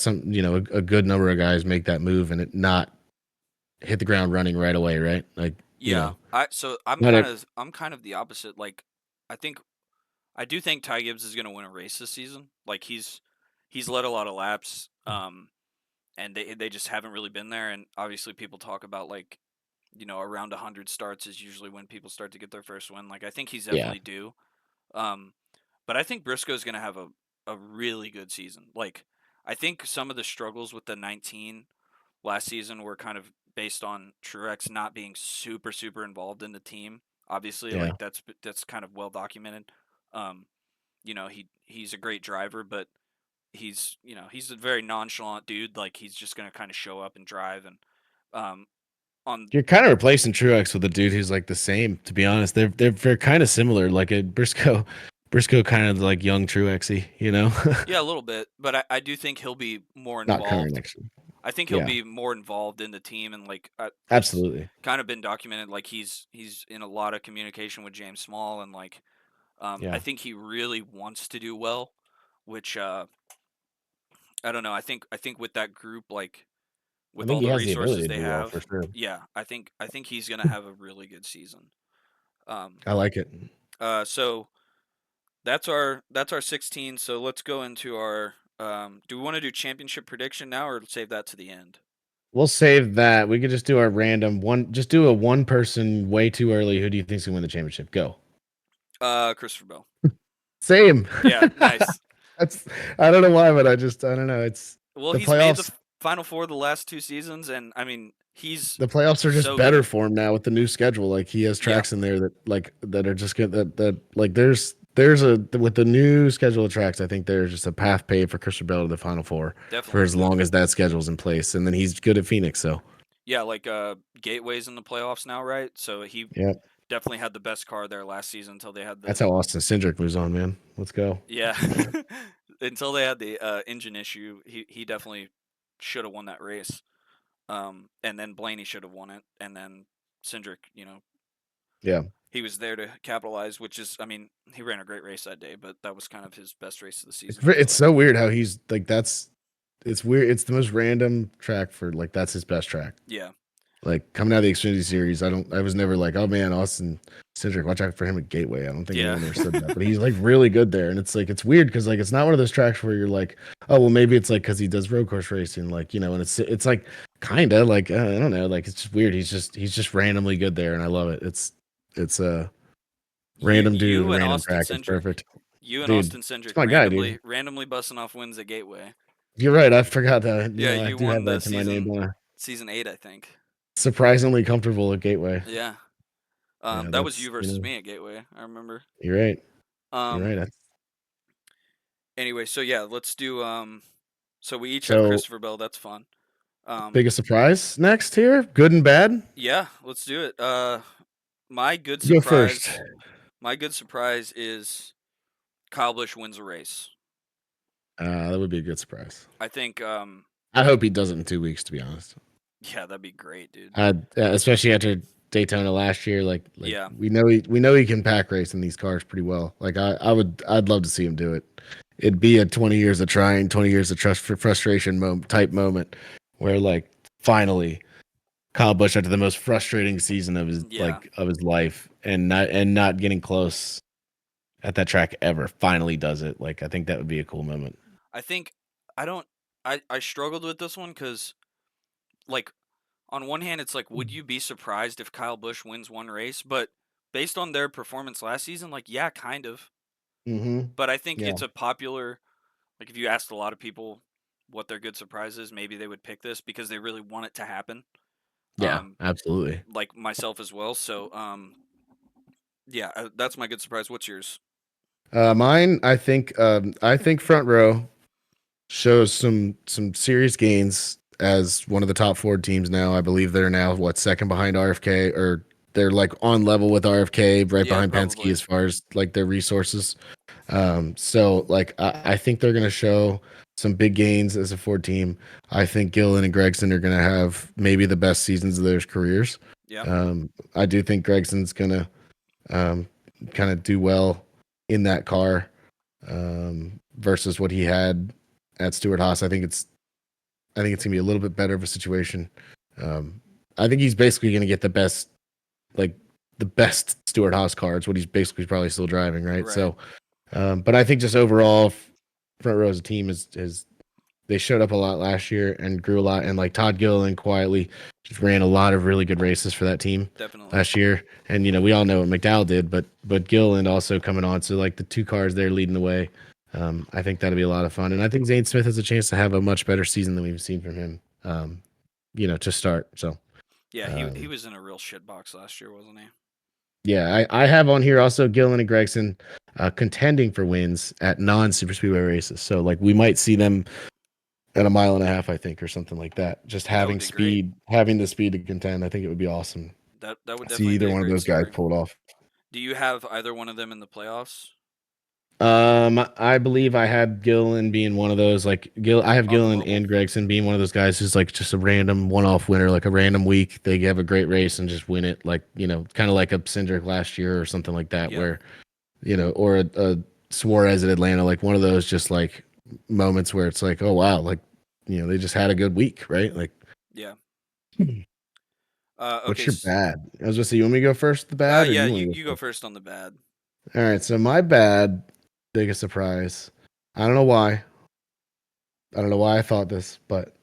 good number of guys make that move and it not hit the ground running right away, right? Like, yeah. So not ev- I'm kind of the opposite. Like, I think I do think Ty Gibbs is going to win a race this season. Like he's led a lot of laps, and they just haven't really been there. And obviously, people talk about like around 100 starts is usually when people start to get their first win. Like I think he's yeah, definitely due. Um, but I think Briscoe's going to have a really good season. Like I think some of the struggles with the 19 last season were kind of based on Truex not being super involved in the team. Obviously, yeah. like that's kind of well documented. Um, he's a great driver, but he's a very nonchalant dude. Like he's just gonna kind of show up and drive and um on You're kind of replacing Truex with a dude who's like the same. To be honest, they're kind of similar. Like a Briscoe kind of like young Truexy, yeah, a little bit, but I do think he'll be more not current involved. actually. I think he'll Yeah, be more involved in the team and like it's absolutely. kind of been documented. Like he's in a lot of communication with James Small and like I Yeah, think he really wants to do well, which I don't know. I think with that group, like I with think all he the has the resources ability to they do well for have, sure. yeah, I think he's gonna have a really good season. Um, I like it. so that's our 16. So let's go into our. Do we want to do championship prediction now, or save that to the end? We'll save that. We could just do our random one. Just do a one person way too early. Who do you think's gonna win the championship? Go. Christopher Bell. Same. Yeah, nice. That's I don't know why, but I don't know. It's Well, the he's made the playoffs. Final Four the last 2 seasons, and I mean he's The playoffs are just so better good. for him now with the new schedule. Like he has Yeah, tracks in there that are just good. That like there's a with the new schedule of tracks. I think there's just a path paved for Christopher Bell to the Final Four for definitely. as long as that schedule's in place, and then he's good at Phoenix. So Yeah, like Gateway's in the playoffs now, right? So he yeah, definitely had the best car there last season until they had that's the how Austin Cindric moves on, man. Let's go. yeah until they had the engine issue. He definitely should have won that race. And then Blaney should have won it, and then Cindric, Yeah. he was there to capitalize. Which is, I mean, he ran a great race that day, but that was kind of his best race of the season. I feel It's like. so weird how he's like it's weird. It's the most random track for like that's his best track. Yeah, Like coming out of the Xfinity series, I was never like, oh man, Austin Cindric, watch out for him at Gateway. I don't think yeah, anyone ever said that, but he's like really good there, and it's like it's weird because like it's not one of those tracks where you're like, oh well, maybe it's like because he does road course racing, like and it's like kind of like I don't know, like it's just weird. He's just randomly good there, and I love it. It's a you random dude, you and random Austin track. It's Cindric, perfect, you and dude. Austin It's Cindric my guy, dude. randomly busting off wins at Gateway. You're right. I forgot that. Yeah, I you do won have the that to my name. season Don't I? season 8, I think. Surprisingly comfortable at Gateway. Yeah. Yeah, That was that's you versus me at Gateway. I remember. you're right. You're Um. right. Anyway, so yeah, let's do. So we each have So Christopher Bell. That's fun. Um. biggest surprise next here, good and bad. Yeah, let's do it. My good You go first. surprise. My good surprise is Kyle Busch wins a race. That would be a good surprise. I think. I hope he does it in 2 weeks. To be honest, Yeah, that'd be great, dude. especially after Daytona last year. Like Yeah. we know he can pack race in these cars pretty well. Like I'd love to see him do it. It'd be a 20 years of trying, 20 years of trust for frustration type moment where like finally Kyle Busch after the most frustrating season of his Yeah. of his life and not getting close at that track ever finally does it. Like I think that would be a cool moment. I think I don't. I struggled with this one because like on one hand, it's like, would you be surprised if Kyle Busch wins one race? But based on their performance last season, like, yeah, kind of. Mm-hmm. But I think Yeah. it's a popular, like, if you asked a lot of people what their good surprise is, maybe they would pick this because they really want it to happen. Yeah, Um, absolutely. like myself as well. So, yeah, that's my good surprise. What's yours? Mine, I think front row shows some serious gains as one of the top four teams now. I believe they're now what second behind RFK or they're like on level with RFK, right Yeah, behind Penske probably. as far as like their resources. So like I think they're gonna show some big gains as a Ford team. I think Gillen and Gregson are gonna have maybe the best seasons of their careers. Yeah. I do think Gregson's gonna um, kind of do well in that car versus what he had at Stewart Haas. I think it's gonna be a little bit better of a situation. Um, I think he's basically gonna get like the best Stewart Haas car. It's what he's basically probably still driving, right? Right. So, but I think just overall, front row as a team is they showed up a lot last year and grew a lot. And like Todd Gilliland quietly just ran a lot of really good races for that team Definitely. last year. And we all know what McDowell did, but Gilliland also coming on. So like the two cars there leading the way. I think that'll be a lot of fun. And I think Zane Smith has a chance to have a much better season than we've seen from him. To start. So Yeah, he um, was in a real shit box last year, wasn't he? yeah, I have on here also Gillen and Gregson contending for wins at non super speedway races. So like we might see them at a mile and a half, I think, or something like that. Just That would having be great. speed, having the speed to contend. I think it would be awesome That would to see definitely either be a one of great those guys story. pulled off. Do you have either one of them in the playoffs I believe I had Gillen being one of those. Like I have on the Gillen bubble? and Gregson being one of those guys who's like just a random one-off winner, like a random week they have a great race and just win it. Like kind of like a Cindric last year or something like that, Yeah. where or a Suarez at Atlanta, like one of those just like moments where it's like, oh wow, like they just had a good week, right? Like, Yeah. what's Okay. your bad? I was gonna say, you want me to go first, the bad, or Yeah, you want to you go go first? first on the bad. All right, so my bad, biggest surprise. I don't know why. I don't know why I thought this, but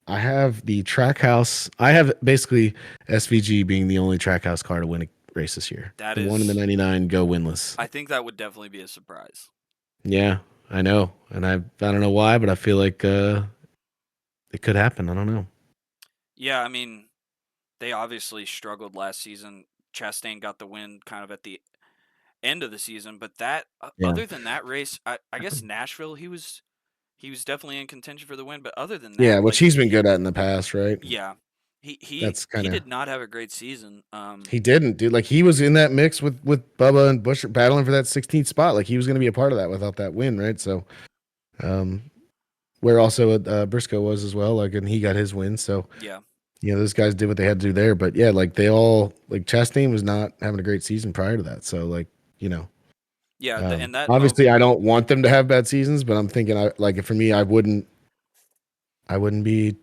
I have the Trackhouse. I have basically SVG being the only Trackhouse car to win a race this year. That The one in the is, 99 go winless. I think that would definitely be a surprise. Yeah, I know, and I don't know why, but I feel like it could happen. I don't know. Yeah, I mean, they obviously struggled last season. Chastain got the win kind of at the end of the season, but Yeah. other than that race, I guess Nashville he was definitely in contention for the win, but other than Yeah, that, which like he's been good at in the past, right? yeah, he he That's kind he of did not have a great season. he didn't, dude. Like he was in that mix with Bubba and Bush battling for that 16th spot. Like he was going to be a part of that without that win, right? So, um, where also Briscoe was as well. Like, and he got his win. So, Yeah. those guys did what they had to do there. But yeah, like they all like Chastain was not having a great season prior to that. So, like you know, Yeah, and that obviously I don't want them to have bad seasons, but I'm thinking I like for me, I wouldn't be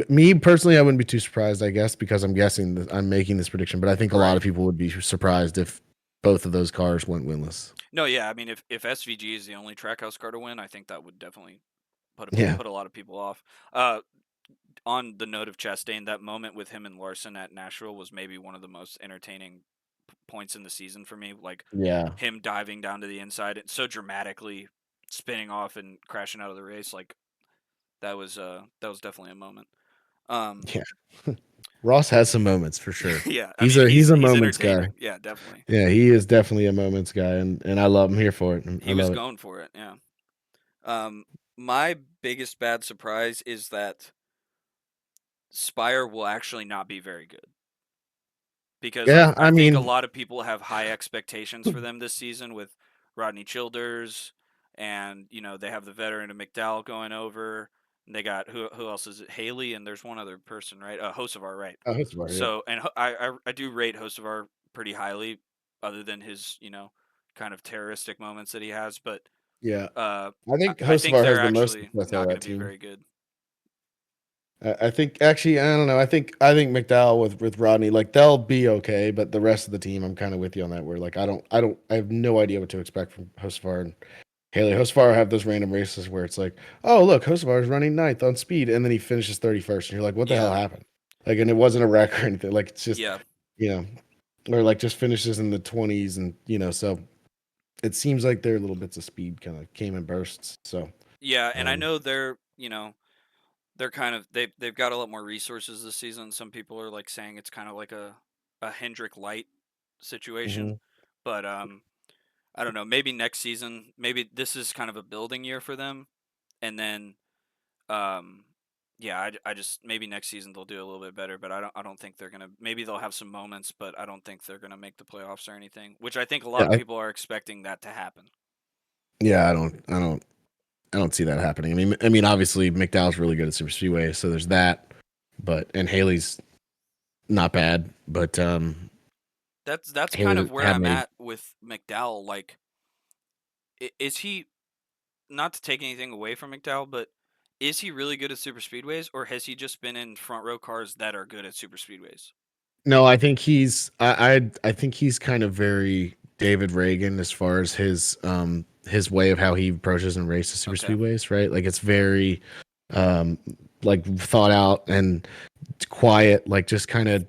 me personally, I wouldn't be too surprised, I guess, because I'm guessing that I'm making this prediction, but I think a lot right. of people would be surprised if both of those cars went winless. No, yeah, I mean if SVG is the only Trackhouse car to win, I think that would definitely Yeah. put a lot of people off. Uh, on the note of Chastain, that moment with him and Larson at Nashville was maybe one of the most entertaining points in the season for me. Like Yeah. him diving down to the inside and so dramatically spinning off and crashing out of the race. Like that was definitely a moment. Um, Yeah. Ross has some moments for sure. yeah, I He's mean a he's moments guy. entertaining. Yeah, definitely. Yeah, he is definitely a moments guy, and I love him here for it. I He was love it. going for it. Yeah. My biggest bad surprise is that Spire will actually not be very good because Yeah, I I think a mean, lot of people have high expectations for them this season with Rodney Childers, and they have the veteran of McDowell going over. And they got who else is it? Haley, and there's one other person, right? Hocevar, right? oh, it's about it. So, and I do rate Hocevar pretty highly, other than his kind of terroristic moments that he has, but Yeah, uh, I think I think Hocevar has they're the most actually success out not of going to that be team. very good. I think actually, I don't know. I think McDowell with Rodney, like they'll be okay, but the rest of the team, I'm kind of with you on that. Where like I have no idea what to expect from Hocevar and Haley. Hocevar have those random races where it's like, oh look, Hocevar is running ninth on speed, and then he finishes 31st, and you're like, what the hell Yeah, happened? Like, and it wasn't a wreck or anything. Like it's just yeah, you know, or like just finishes in the 20s, and so it seems like their little bits of speed kind of came in bursts. So yeah. And I um, know they're kind of they've got a lot more resources this season. Some people are like saying it's kind of like a Hendrick light situation, mhm. but I don't know. Maybe next season, maybe this is kind of a building year for them, and then um Yeah, I just maybe next season they'll do a little bit better, but I don't think they're gonna. Maybe they'll have some moments, but I don't think they're gonna make the playoffs or anything. Which I think a lot Yeah, of people are expecting that to happen. yeah, I don't see that happening. I mean, obviously McDowell's really good at super speedway, so there's that. But and Haley's not bad, but That's Haley kind of doesn't where have I'm many. at with McDowell. Like, is he, not to take anything away from McDowell, but is he really good at super speedways, or has he just been in front row cars that are good at super speedways? No, I think I think he's kind of very David Reagan as far as his way of how he approaches and races super Okay. speedways, right? Like it's very um like thought out and quiet, like just kind of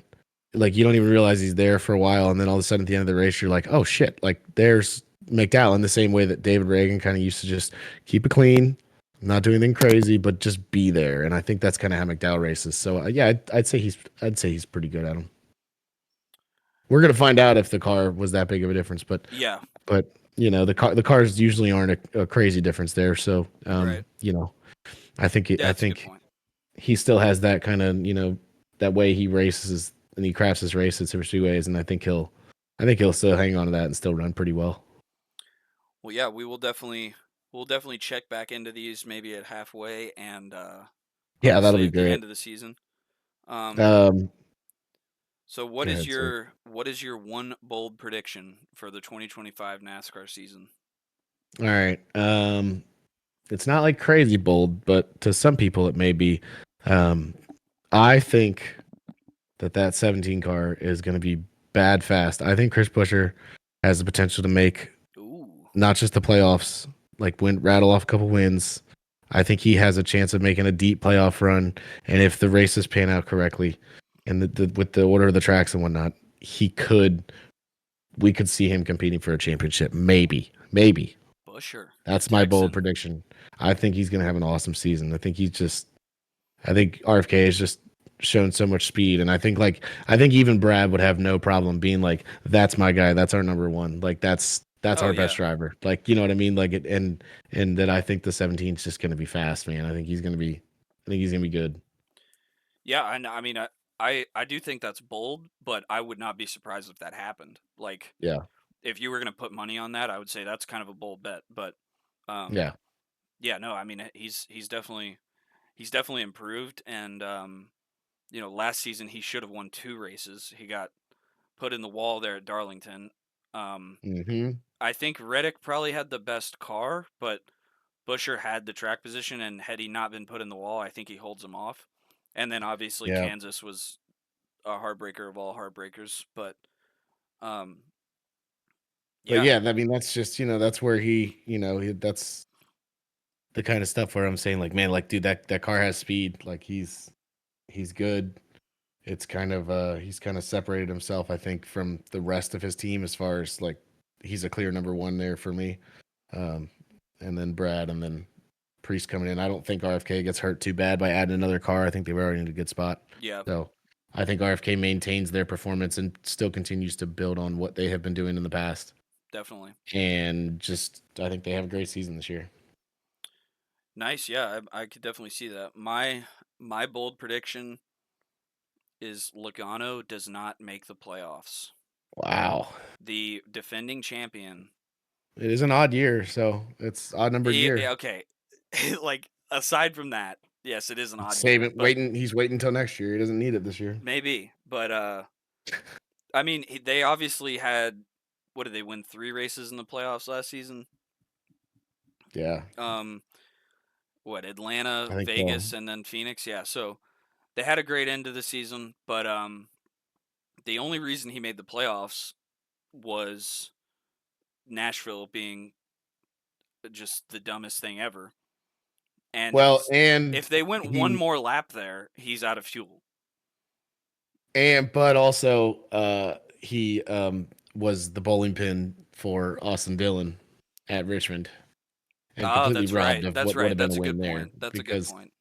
like you don't even realize he's there for a while, and then all of a sudden at the end of the race you're like, oh shit, like there's McDowell in the same way that David Reagan kind of used to just keep it clean, not do anything crazy, but just be there. And I think that's kind of how McDowell races. So yeah, I'd say he's pretty good at them. We're gonna find out if the car was that big of a difference, Yeah. but the cars usually aren't a crazy difference there. So Right. Yeah, I that's a good think point. he still has that kind of that way he races and he crafts his race at super speedways, and I think he'll still hang on to that and still run pretty well. Well, yeah, we'll definitely check back into these maybe at halfway and Yeah, that'll obviously be at the great. end of the season. Um, Um, so Go ahead, sir. what is your one bold prediction for the 2025 NASCAR season? All right. It's not like crazy bold, but to some people it may be. Um, I think that 17 car is going to be bad fast. I think Chris Buescher has the potential to make Ooh, not just the playoffs, like win rattle off a couple wins. I think he has a chance of making a deep playoff run, and if the races pan out correctly, and with the order of the tracks and whatnot, he could. We could see him competing for a championship. Maybe, maybe Busher, the that's my bold Texan. prediction. I think he's going to have an awesome season. I think RFK has just shown so much speed, and I think even Brad would have no problem being like, "That's my guy. That's our number one. Like that's Oh our best yeah, driver." Like you know what I mean? Like it, and that I think the 17 is just going to be fast, man. I think he's going to be good. yeah. I mean, I do think that's bold, but I would not be surprised if that happened. Like, Yeah, if you were gonna put money on that, I would say that's kind of a bold bet. But, um, yeah, yeah, no, I mean, he's definitely improved, and last season he should have won 2 races. He got put in the wall there at Darlington. Um, hmm I think Reddick probably had the best car, but Busher had the track position, and had he not been put in the wall, I think he holds him off. And then obviously yeah. Kansas was a heartbreaker of all heartbreakers, but um, But yeah, yeah, I mean that's just that's where that's the kind of stuff where I'm saying like, man, like dude, that car has speed. Like he's good. It's kind of he's kind of separated himself, I think, from the rest of his team as far as like he's a clear number one there for me. Um, and then Brad, and then Priest coming in. I don't think RFK gets hurt too bad by adding another car. I think they were already in a good spot. yeah, So I think RFK maintains their performance and still continues to build on what they have been doing in the past. definitely. And just I think they have a great season this year. Nice, yeah, I could definitely see that. My bold prediction is Logano does not make the playoffs. Wow. The defending champion. It is an odd year, so it's odd numbered year. Okay, like aside from that, yes, it is an odd Save year, it, but waiting. He's waiting until next year. He doesn't need it this year. maybe. But I mean, they obviously had, what did they win, 3 races in the playoffs last season? Yeah, Um, what, Atlanta, I think so. Vegas, and then Phoenix? Yeah, so they had a great end of the season, but the only reason he made the playoffs was Nashville being just the dumbest thing ever. And Well, if they went one more lap there, he's out of fuel. but also he was the bowling pin for Austin Dillon at Richmond and Oh, completely that's robbed right. of That's what would right. have been That's a a win good there point. That's a good because point.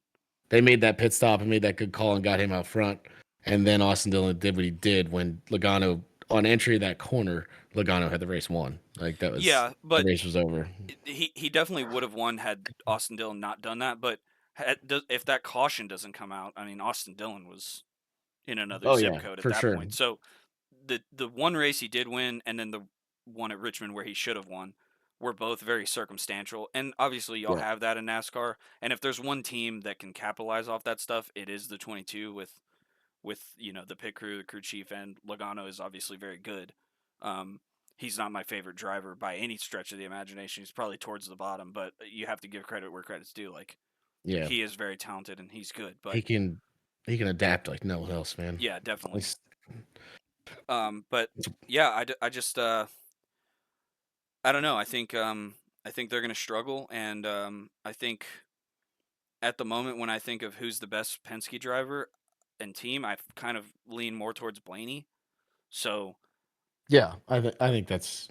they made that pit stop and made that good call and got him out front. And then Austin Dillon did what he did when Logano on entry of that corner, Logano had the race won. Like Yeah, the but race was over. he definitely would have won had Austin Dillon not done that. But if that caution doesn't come out, I mean, Austin Dillon was in another Oh zip yeah, code at for that sure. point. So the one race he did win, and then the one at Richmond where he should have won, were both very circumstantial. And obviously, y'all Yeah. have that in NASCAR. And if there's one team that can capitalize off that stuff, it is the 22 with the pit crew, the crew chief, and Logano is obviously very good. Um, he's not my favorite driver by any stretch of the imagination. He's probably towards the bottom, but you have to give credit where credit's due. Like Yeah. he is very talented and he's good. But He can adapt like no one else, man. yeah, definitely. It's- But yeah, I just I don't know. I think they're gonna struggle, and I think at the moment when I think of who's the best Penske driver and team, I kind of lean more towards Blaney. So yeah, I think that's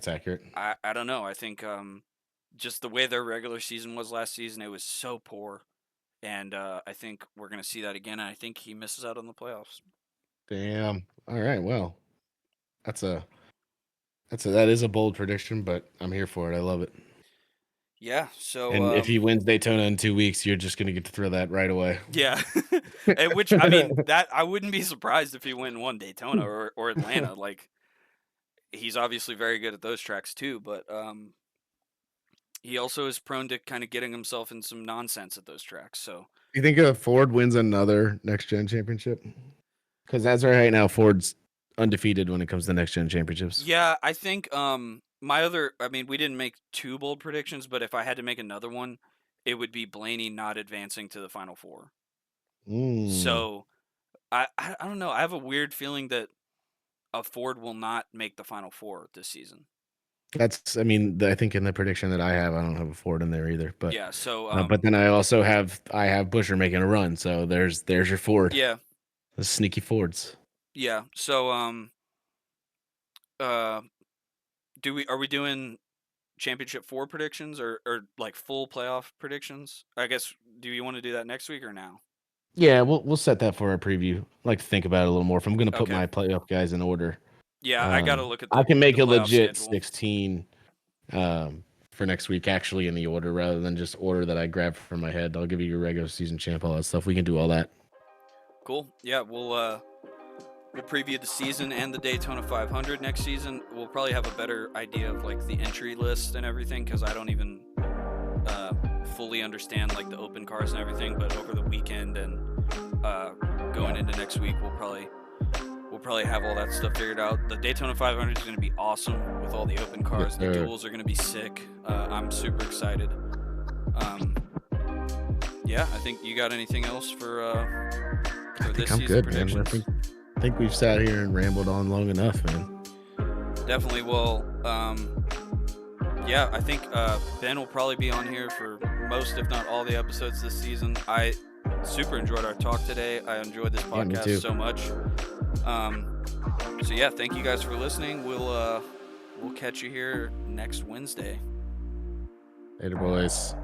accurate. I don't know. I think just the way their regular season was last season, it was so poor, and I think we're gonna see that again. And I think he misses out on the playoffs. Damn. All right. Well, that is a bold prediction, but I'm here for it. I love it. Yeah. So And if he wins Daytona in 2 weeks, you're just gonna get to throw that right away. yeah, and which I mean that I wouldn't be surprised if he went and won Daytona or Atlanta. Like he's obviously very good at those tracks too, but he also is prone to kind of getting himself in some nonsense at those tracks. So You think Ford wins another next gen championship? Because as of right now, Ford's undefeated when it comes to next gen championships. yeah, I think my other I mean we didn't make two bold predictions, but if I had to make another one, it would be Blaney not advancing to the final four. Mm. So I don't know. I have a weird feeling that a Ford will not make the final four this season. That's, I mean, I think in the prediction that I have, I don't have a Ford in there either. Yeah, so But then I also have Busher making a run, so there's your Ford, yeah, the sneaky Fords. yeah. So uh are we doing championship four predictions or like full playoff predictions? I guess do you want to do that next week or now? Yeah, we'll set that for our preview. I like to think about it a little more. If I'm going to put Okay. my playoff guys in order, Yeah, I got to look at I can the make a playoff legit schedule. 16 for next week, actually in the order rather than just order that I grabbed from my head. I'll give you your regular season champ, all that stuff. We can do all that. Cool. Yeah, we'll preview the season and the Daytona 500 next season. We'll probably have a better idea of like the entry list and everything because I don't even fully understand like the open cars and everything. But over the weekend and going into next week, we'll probably have all that stuff figured out. The Daytona 500 is going to be awesome with all the open cars. The duels are going to be sick. I'm super excited. Yeah, I think you got anything else for this season good, predictions? man. I think we've sat here and rambled on long enough, man. Definitely. Well, yeah, I think Ben will probably be on here for most, if not all, the episodes this season. I super enjoyed our talk today. I enjoyed this podcast so much. So yeah, thank you guys for listening. We'll catch you here next Wednesday. Later, boys.